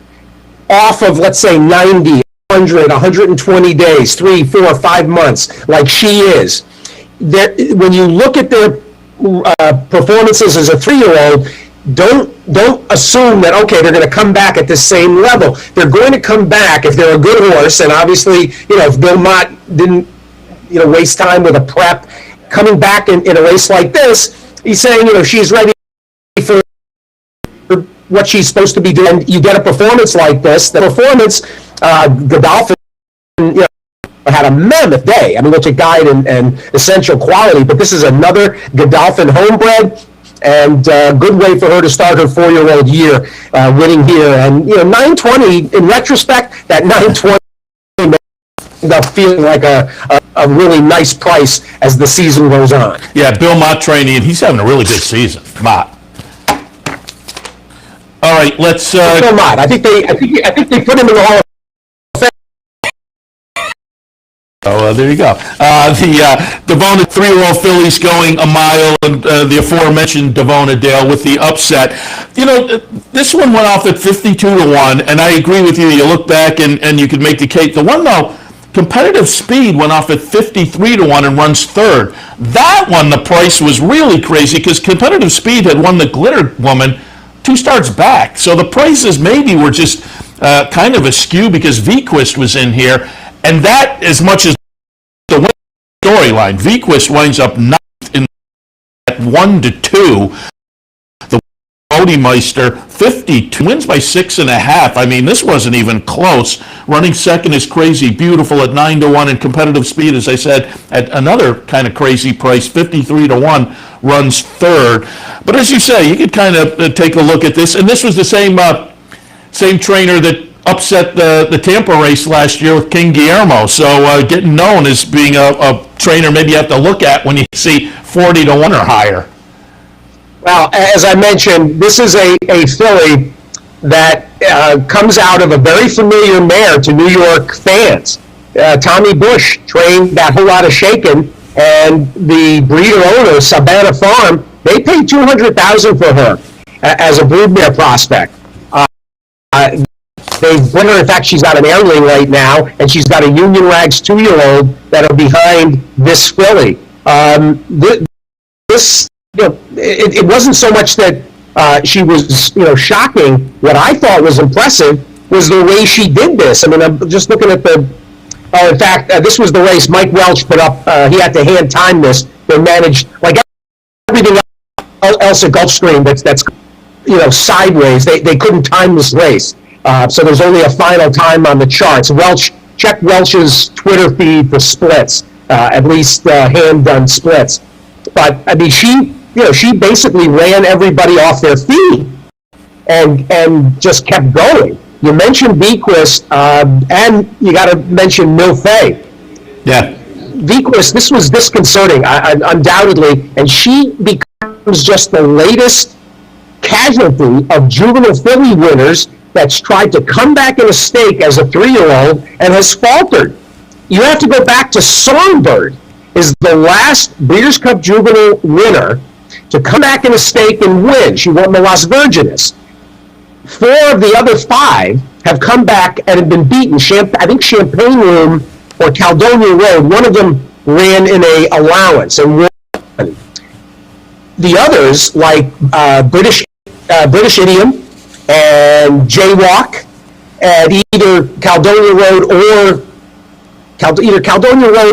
off of, let's say, 90, 100, 120 days, 3, 4, 5 months, like she is, when you look at their performances as a 3-year-old, don't assume that, okay, they're going to come back at the same level. They're going to come back if they're a good horse, and obviously, if Bill Mott didn't, waste time with a prep, coming back in a race like this, he's saying, she's ready for what she's supposed to be doing. You get a performance like this. The performance, Godolphin, had a mammoth day. I mean, it's a guide and essential quality, but this is another Godolphin homebred. And good way for her to start her 4-year-old year winning here. And, 920, in retrospect, that 920 ended up feeling like a really nice price as the season goes on. Yeah, Bill Mott trainee, and he's having a really good season. Mott. All right, let's... Bill Mott. I think they put him in the Hall of Fame. Oh, there you go. The Devona 3-year-old fillies going a mile, and the aforementioned Devona Dale with the upset. This one went off at 52-1, and I agree with you. You look back and you could make the case. The one, though, Competitive Speed went off at 53-1 and runs 3rd. That one, the price was really crazy because Competitive Speed had won the Glitter Woman 2 starts back. So the prices maybe were just kind of askew because Vequist was in here. And that, as much as the storyline, Vequist winds up 9th in at 1-2. The Bodemeister 52 wins by 6.5. I mean, this wasn't even close. Running second is Crazy Beautiful at 9-1, and Competitive Speed, as I said, at another kind of crazy price, 53-1, runs 3rd. But as you say, you could kind of take a look at this, and this was the same trainer that upset the Tampa race last year with King Guillermo. So getting known as being a trainer maybe you have to look at when you see 40-1 or higher. Well, as I mentioned, this is a filly that comes out of a very familiar mare to New York fans. Tommy Bush trained that Whole Lot of Shakin', and the breeder owner, Savannah Farm, they paid $200,000 for her as a broodmare prospect. They've put her, in fact, she's got an heirling right now, and she's got a Union Rags 2-year-old that are behind this filly. It wasn't so much that she was, shocking. What I thought was impressive was the way she did this. I mean, I'm just looking at the. Oh, in fact, this was the race Mike Welch put up. He had to hand time this. They managed, like everything else at Gulfstream that's sideways. They couldn't time this race. So there's only a final time on the charts. Check Welch's Twitter feed for splits, at least hand-done splits. But I mean, she basically ran everybody off their feet and just kept going. You mentioned Bequist, and you got to mention Milfay. Yeah. Bequist, this was disconcerting, undoubtedly, and she becomes just the latest casualty of juvenile filly winners that's tried to come back in a stake as a 3-year-old and has faltered. You have to go back to Songbird, is the last Breeders' Cup juvenile winner to come back in a stake and win. She won the Las Virgenes. 4 of the other 5 have come back and have been beaten. I think Champagne Room or Caledonia Road, one of them ran in a allowance and won. The others, like British Idiom and Jaywalk at either Caledonia Road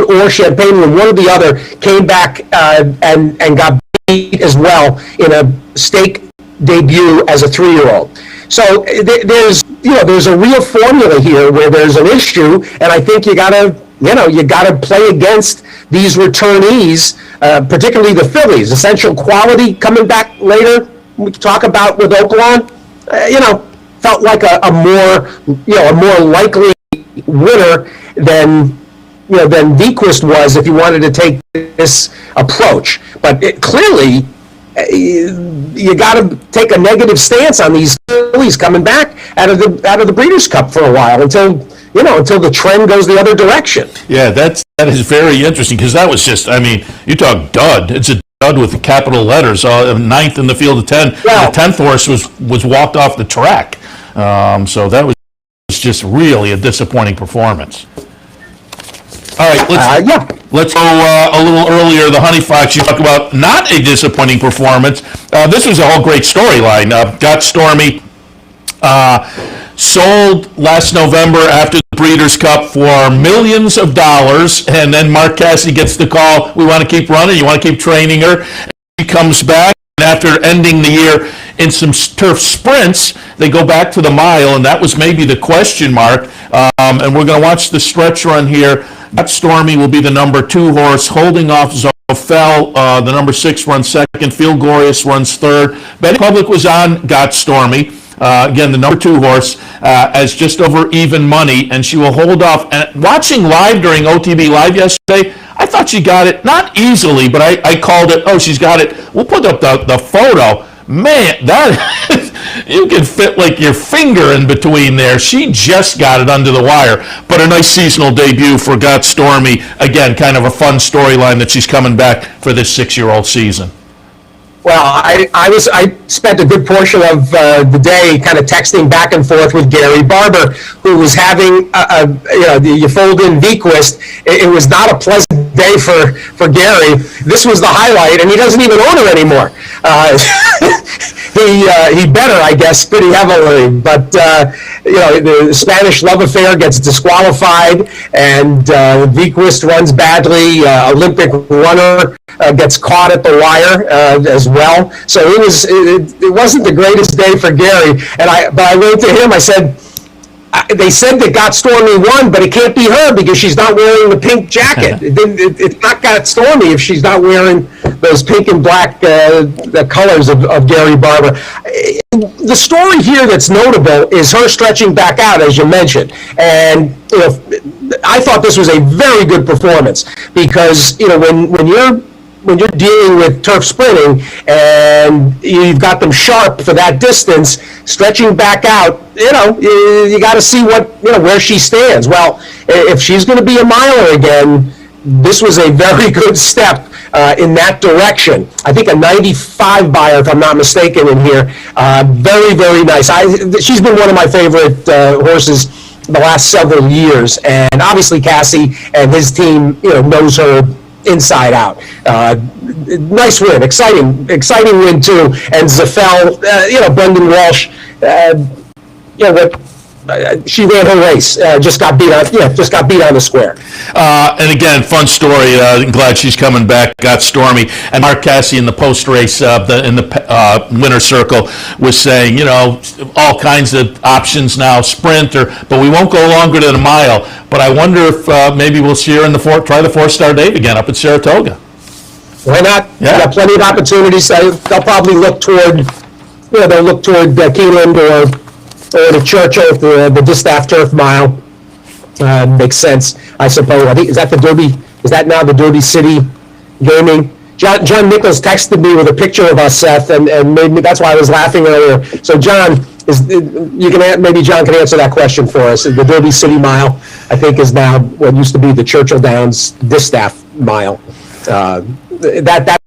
or Champagne Room, one or the other, came back and got beat as well in a stake debut as a 3-year-old. So there's a real formula here where there's an issue, and I think you gotta play against these returnees, particularly the fillies. Essential Quality coming back later. We talk about with Oaklawn, felt like a more likely winner than Bequist was if you wanted to take this approach. But clearly, you got to take a negative stance on these fillies coming back out of the Breeders' Cup for a while until the trend goes the other direction. Yeah, that is very interesting, because that was just, I mean, you talk dud. It's a dud with capital letters. 9th in the field of 10. Yeah. The 10th horse was walked off the track. So that was just really a disappointing performance. All right, let's go a little earlier. The Honey Fox, you talk about not a disappointing performance. This was a whole great storyline. Got Stormy sold last November after the Breeders' Cup for millions of dollars, and then Mark Cassidy gets the call, we want to keep running, you want to keep training her. She comes back, and after ending the year in some turf sprints, they go back to the mile, and that was maybe the question mark. And we're going to watch the stretch run here. Got Stormy will be the number 2 horse, holding off Zofel. The number 6 runs second. Feel Glorious runs third. Betting Public was on Got Stormy. Again, the number 2 horse, as just over even money, and she will hold off. And watching live during OTB Live yesterday, I thought she got it, not easily, but I called it, she's got it. We'll put up the photo. Man, that you can fit like your finger in between there. She just got it under the wire. But a nice seasonal debut for Got Stormy. Again, kind of a fun storyline that she's coming back for this 6-year-old season. Well, I spent a good portion of the day kind of texting back and forth with Gary Barber, who was having you fold in Bequist. It was not a pleasant day for Gary. This was the highlight, and he doesn't even own her anymore. He better, I guess, pretty heavily. But the Spanish love affair gets disqualified, and Bequist runs badly. Olympic runner gets caught at the wire as well. So it wasn't the greatest day for Gary. But I wrote to him. I said, they said that Got Stormy won, but it can't be her because she's not wearing the pink jacket. It's not Got Stormy if she's not wearing those pink and black the colors of Gary Barber. The story here that's notable is her stretching back out, as you mentioned. And I thought this was a very good performance because when you're dealing with turf sprinting and you've got them sharp for that distance, stretching back out, you got to see where she stands. Well, if she's going to be a miler again, this was a very good step in that direction. I think a 95 buyer, if I'm not mistaken, in here. Very, very nice. She's been one of my favorite horses the last several years, and obviously Cassie and his team, knows her inside out. Nice win, exciting win too. And Zafel, Brendan Walsh, she ran her race. Just got beat on the square. And again, fun story. I'm glad she's coming back. Got stormy. And Mark Cassidy in the post race, in the winner's circle, was saying, all kinds of options now, sprinter, but we won't go longer than a mile. But I wonder if maybe we'll see her in try the 4-star Dave again up at Saratoga. Why not? Yeah. Got plenty of opportunities. They'll probably look toward, Keeneland or the Churchill for the Distaff Turf Mile. Makes sense, I suppose. I think, is that now the Derby City Gaming? John Nichols texted me with a picture of us, Seth, and made me, that's why I was laughing earlier. So John, maybe John can answer that question for us. The Derby City Mile, I think, is now what used to be the Churchill Downs Distaff Mile. That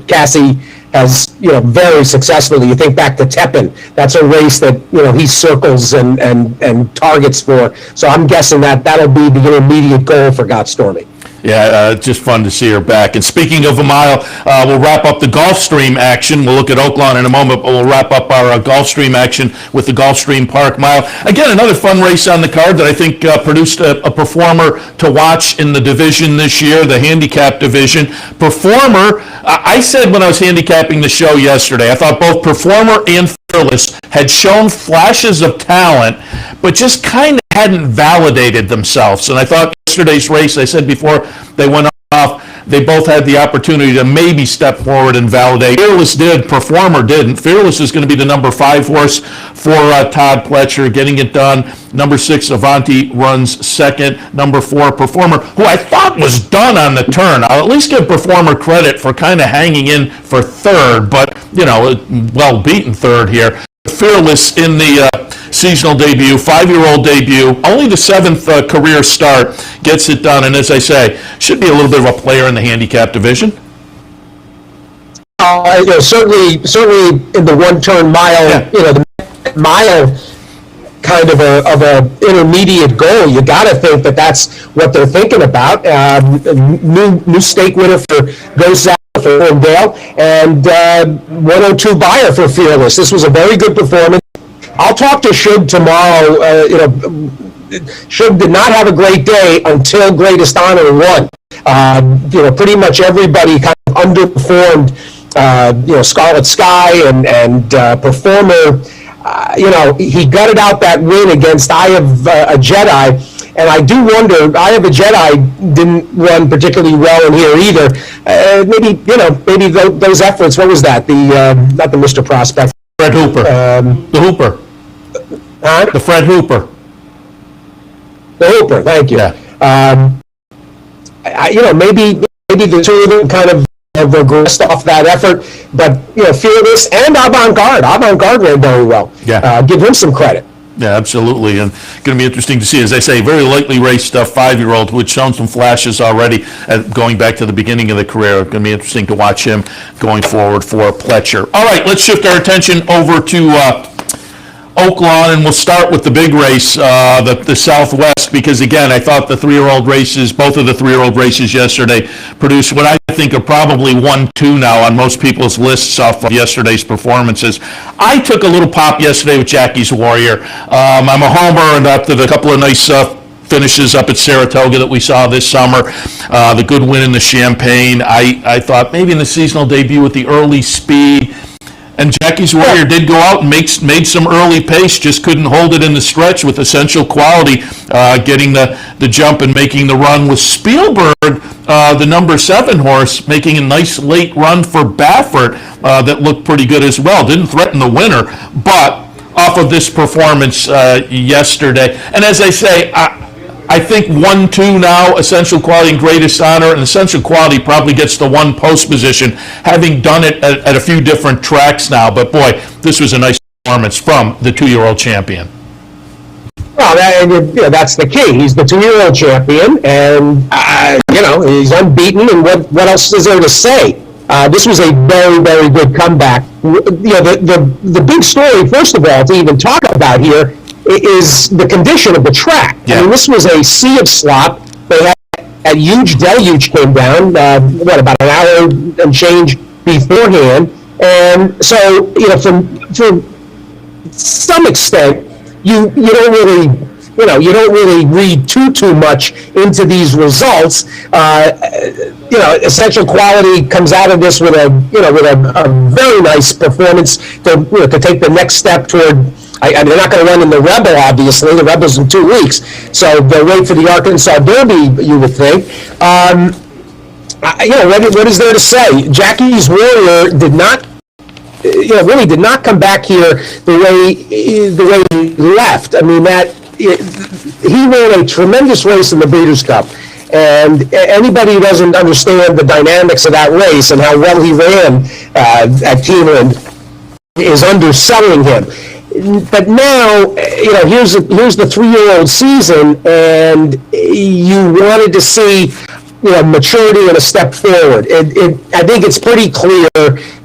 Cassie has, very successfully. You think back to Tepin. That's a race that, he circles and targets for. So I'm guessing that'll be the intermediate goal for Gulfstream. Yeah, just fun to see her back. And speaking of a mile, we'll wrap up the Gulfstream action. We'll look at Oaklawn in a moment, but we'll wrap up our Gulfstream action with the Gulfstream Park Mile. Again, another fun race on the card that I think produced a performer to watch in the division this year, the handicap division. Performer, I said when I was handicapping the show yesterday, I thought both Performer and Fearless had shown flashes of talent, but just kind of hadn't validated themselves. And I thought yesterday's race, I said before they went off, they both had the opportunity to maybe step forward and validate. Fearless did, Performer didn't. Fearless is going to be the number 5 horse for Todd Pletcher, getting it done. Number 6, Avanti, runs second. Number 4, Performer, who I thought was done on the turn. I'll at least give Performer credit for kind of hanging in for third, but, well beaten third here. Fearless in the seasonal debut, 5-year-old debut, only the 7th career start, gets it done, and as I say, should be a little bit of a player in the handicap division. Certainly in the one-turn mile, the mile kind of a intermediate goal. You got to think that's what they're thinking about. New stake winner for Gosau for Orndale, and 102 buyer for Fearless. This was a very good performance. I'll talk to Shug tomorrow. Shug did not have a great day until Greatest Honor won. Pretty much everybody kind of underperformed. Scarlet Sky and Performer. He gutted out that win against Eye of a Jedi. And I do wonder, Eye of a Jedi didn't run particularly well in here either. Maybe those efforts. What was that? Not the Mr. Prospect. Fred Hooper. The Hooper. Huh? The Fred Hooper. The Hooper. Thank you. Yeah. Maybe the two of them kind of have regressed off that effort, but Fearless and Avant-Garde ran very well. Yeah. Give him some credit. Yeah, absolutely, and going to be interesting to see. As I say, very lightly raced 5-year-old who had shown some flashes already going back to the beginning of the career. Going to be interesting to watch him going forward for Pletcher. All right, let's shift our attention over to Oaklawn, and we'll start with the big race, the Southwest, because again, I thought both of the 3-year-old races yesterday produced what I think are probably 1-2 now on most people's lists off of yesterday's performances. I took a little pop yesterday with Jackie's Warrior. I'm a homer, and after the couple of nice finishes up at Saratoga that we saw this summer, the good win in the Champagne, I thought maybe in the seasonal debut with the early speed. And Jackie's Warrior did go out and made some early pace, just couldn't hold it in the stretch with Essential Quality, getting the jump and making the run with Spielberg, the number 7 horse, making a nice late run for Baffert that looked pretty good as well. Didn't threaten the winner, but off of this performance yesterday. And as I say, I think 1-2 now, Essential Quality and Greatest Honor, and Essential Quality probably gets the 1 post position, having done it at a few different tracks now. But boy, this was a nice performance from the 2-year-old champion. Well, that's the key. He's the 2-year-old champion, and he's unbeaten. And what else is there to say? This was a very, very good comeback. The big story, first of all, to even talk about here is the condition of the track. Yeah. I mean, this was a sea of slop. They had that huge deluge came down, about an hour and change beforehand. And so, from some extent, you don't really read too much into these results. Essential Quality comes out of this with a very nice performance to take the next step toward. They're not going to run in the Rebel, obviously. The Rebel's in 2 weeks, so they'll wait for the Arkansas Derby, you would think. What is there to say? Jackie's Warrior did not, really did not come back here the way he left. I mean, he ran a tremendous race in the Breeders' Cup. And anybody who doesn't understand the dynamics of that race and how well he ran at Keeneland is underselling him. But now, here's the 3-year-old season, and you wanted to see, maturity and a step forward. I think it's pretty clear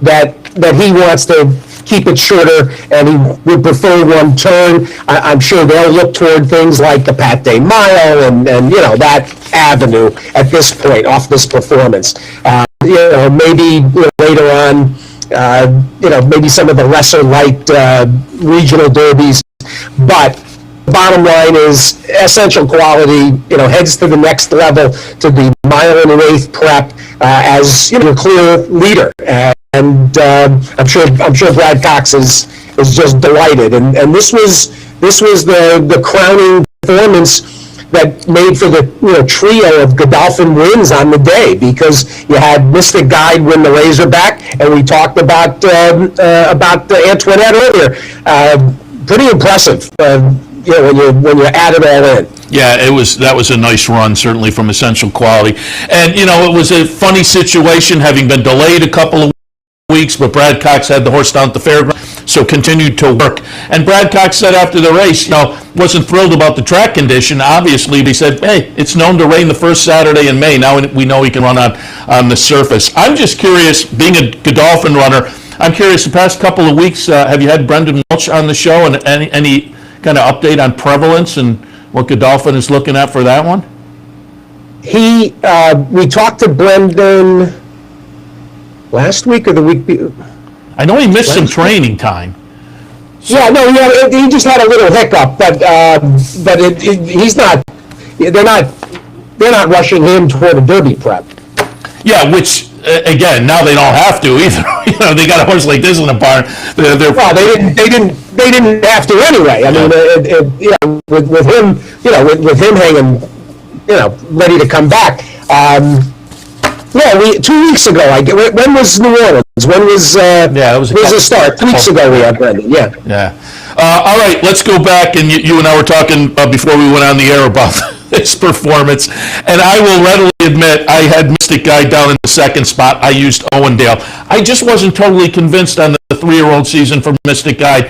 that he wants to keep it shorter, and he would prefer one turn. I'm sure they'll look toward things like the Pat Day Mile and that avenue at this point off this performance. Maybe later on. Maybe some of the lesser light regional derbies, but the bottom line is Essential Quality, heads to the next level to the mile and an eighth prep as your clear leader, and I'm sure Brad Cox is just delighted, and this was the crowning performance that made for the trio of Godolphin wins on the day, because you had Mystic Guide win the Razorback, and we talked about Antoinette earlier. Pretty impressive, when you add it all in. Yeah, that was a nice run, certainly from Essential Quality, and it was a funny situation, having been delayed a couple of weeks, but Brad Cox had the horse down at the fairground, so continued to work. And Brad Cox said after the race, wasn't thrilled about the track condition, obviously, but he said, hey, it's known to rain the first Saturday in May. Now we know he can run on the surface. I'm just curious, being a Godolphin runner, I'm curious, the past couple of weeks, have you had Brendan Welch on the show, and any kind of update on prevalence and what Godolphin is looking at for that one? We talked to Brendan last week or the week before. I know he missed some training time. So. Yeah, he just had a little hiccup, but he's not. They're not rushing him toward a Derby prep. Yeah, which again, now they don't have to either. They got a horse like this in the barn. Well, they didn't have to anyway. I mean, with him hanging, ready to come back. 2 weeks ago. When was New Orleans? When was the start? 2 weeks ago we had Brendan. Yeah. Yeah. All right, let's go back, and you and I were talking before we went on the air about this performance, and I will readily admit I had Mystic Guide down in the second spot. I used Owendale. I just wasn't totally convinced on the 3-year-old season for Mystic Guide.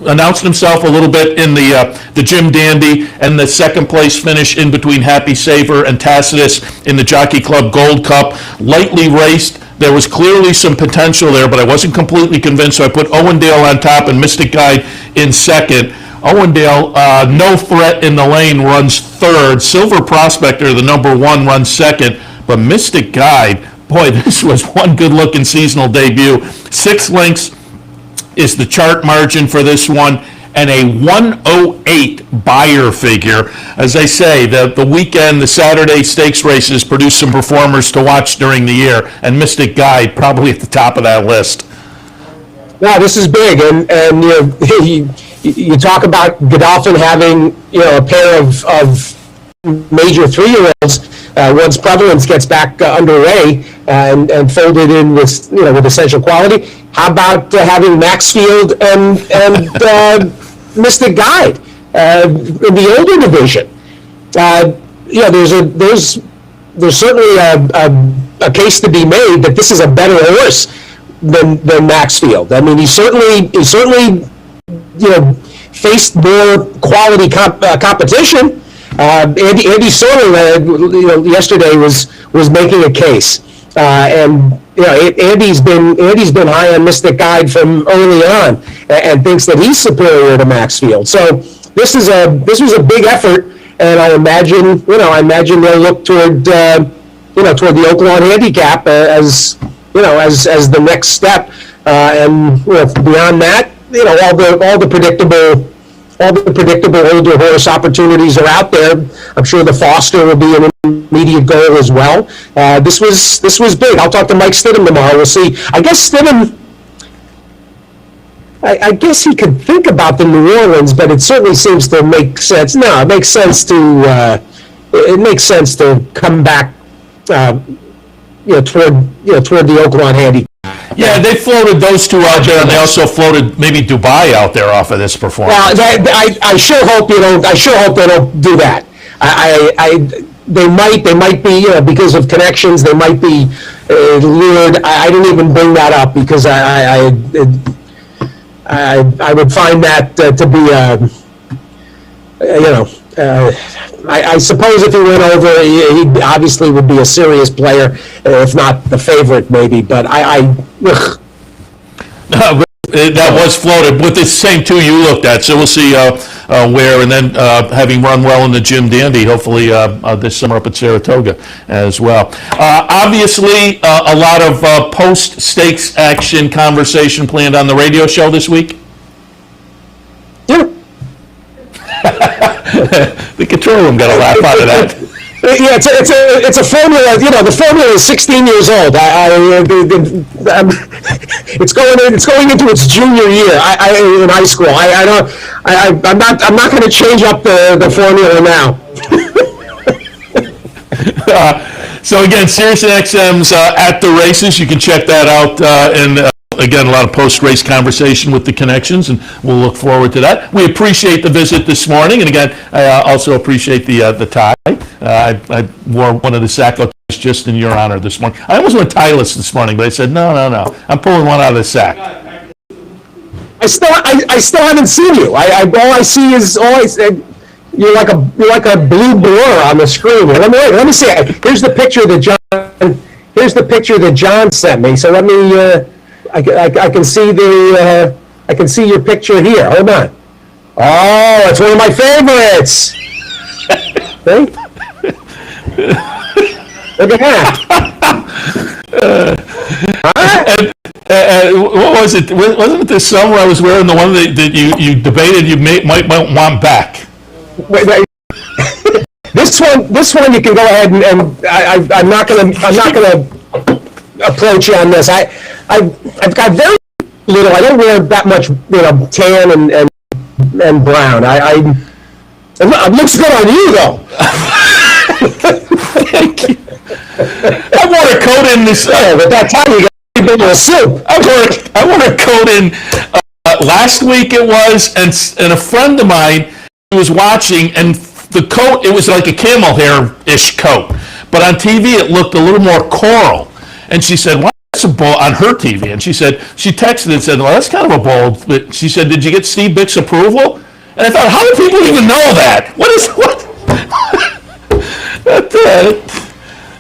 Announced himself a little bit in the Jim Dandy, and the second place finish in between Happy Saver and Tacitus in the Jockey Club Gold Cup. Lightly raced. There was clearly some potential there, but I wasn't completely convinced, so I put Owendale on top and Mystic Guide in second. Owendale, no threat in the lane, runs third. Silver Prospector, the number 1, runs second. But Mystic Guide, boy, this was one good-looking seasonal debut. 6 lengths is the chart margin for this one, and a 108 buyer figure. As I say, the weekend, the Saturday stakes races produce some performers to watch during the year, and Mystic Guide probably at the top of that list. Wow, this is big, and you talk about Godolphin having a pair of major 3-year-olds. Once Prevalence gets back underway and folded in with Essential Quality, how about having Maxfield and Mystic Guide in the older division? There's certainly a case to be made that this is a better horse than Maxfield. I mean, he certainly faced more quality competition. Andy Sorter, yesterday was making a case, and Andy's been high on Mystic Guide from early on, and thinks that he's superior to Maxfield. So this was a big effort and I imagine they'll look toward toward the Oaklawn handicap as the next step, and beyond that, all the predictable older horse opportunities are out there. I'm sure the Foster will be an immediate goal as well. This was big. I'll talk to Mike Stidham tomorrow. We'll see. I guess Stidham, I guess he could think about the New Orleans, but it certainly seems to make sense. No, it makes sense to come back, toward the Oaklawn handicap. Yeah, they floated those two out there, and they also floated maybe Dubai out there off of this performance. I sure hope they don't do that. They might be, because of connections, they might be lured. I didn't even bring that up because I would find that to be I suppose if he went over, he obviously would be a serious player, if not the favorite, maybe. But that was floated with the same two you looked at. So we'll see where, and then having run well in the Jim Dandy, hopefully this summer up at Saratoga as well. Obviously, a lot of post-stakes action conversation planned on the radio show this week. Yeah. The control room got a laugh out of that. Yeah, it's a formula. The formula is 16 years old. It's going into its junior year. In high school. I'm not going to change up the formula now. So again, SiriusXM's at the races. You can check that out and. Again, a lot of post-race conversation with the connections, and we'll look forward to that. We appreciate the visit this morning, and again, I also appreciate the tie. I wore one of the Sacco ties just in your honor this morning. I almost went tieless this morning, but I said, no. I'm pulling one out of the sack. I still haven't seen you. All I see is you're like a blue blur on the screen. Let me see. Here's the picture that John sent me. So let me. I can see I can see your picture here. Hold on. Oh, it's one of my favorites. See? Look at that. What was it? Wasn't it this summer I was wearing the one that you debated you might want back? Wait. This one you can go ahead and I'm not gonna approach you on this. I've got very little. I don't wear that much, tan and brown. It looks good on you though. Thank you. I wore a coat in this. But that time you got a bit of soup. I wore a coat in last week. It was, and a friend of mine was watching, and the coat, it was like a camel hair-ish coat, but on TV it looked a little more coral. And she said, "Why that's a bold," on her TV? And she texted and said, "Well, that's kind of a bold." But she said, "Did you get Steve Bick's approval?" And I thought, how do people even know that? What?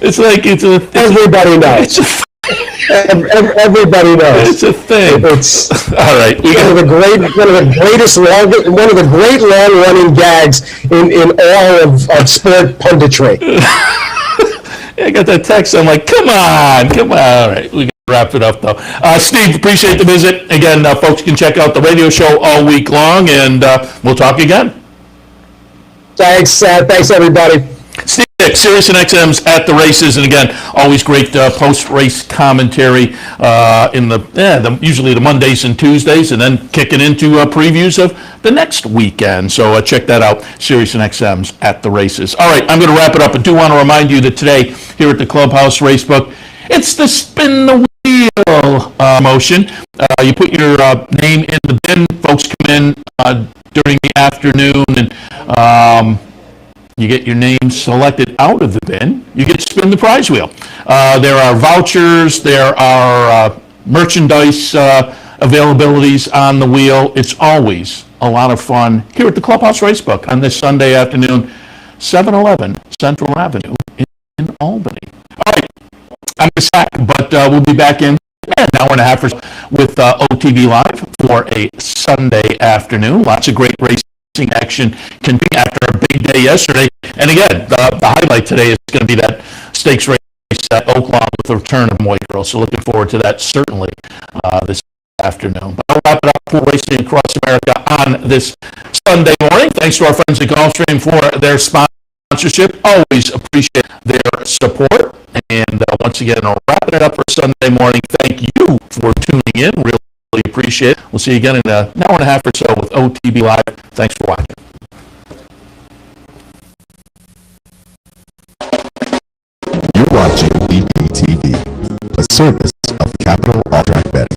It's like everybody knows. Everybody knows. It's a thing. It's all right. One of the great long-running gags in all of sport punditry. I got that text. I'm like, come on. All right, we got to wrap it up though. Steve, appreciate the visit. Again, folks can check out the radio show all week long, and we'll talk again. Thanks everybody. Steve Dick, Sirius and XM's at the races, and again, always great post-race commentary usually the Mondays and Tuesdays, and then kicking into previews of the next weekend. So check that out, Sirius and XM's at the races. All right, I'm going to wrap it up. I do want to remind you that today here at the Clubhouse Racebook, it's the Spin the Wheel motion. You put your name in the bin. Folks come in during the afternoon, and you get your name selected out of the bin. You get to spin the prize wheel. There are vouchers. There are merchandise availabilities on the wheel. It's always a lot of fun here at the Clubhouse Racebook on this Sunday afternoon, 711 Central Avenue in Albany. All right, I'm Zach, but we'll be back in an hour and a half with OTB Live for a Sunday afternoon. Lots of great races action continuing after a big day yesterday. And again, the highlight today is going to be that stakes race at Oaklawn with the return of Moy Girl. So looking forward to that certainly this afternoon. But I'll wrap it up for Racing Across America on this Sunday morning. Thanks to our friends at Gulfstream for their sponsorship. Always appreciate their support. And once again, wrapping it up for Sunday morning. Thank you for tuning in. Really appreciate it. We'll see you again in an hour and a half or so with OTB Live. Thanks for watching. You're watching EPTV, a service of Capital All Track Betting.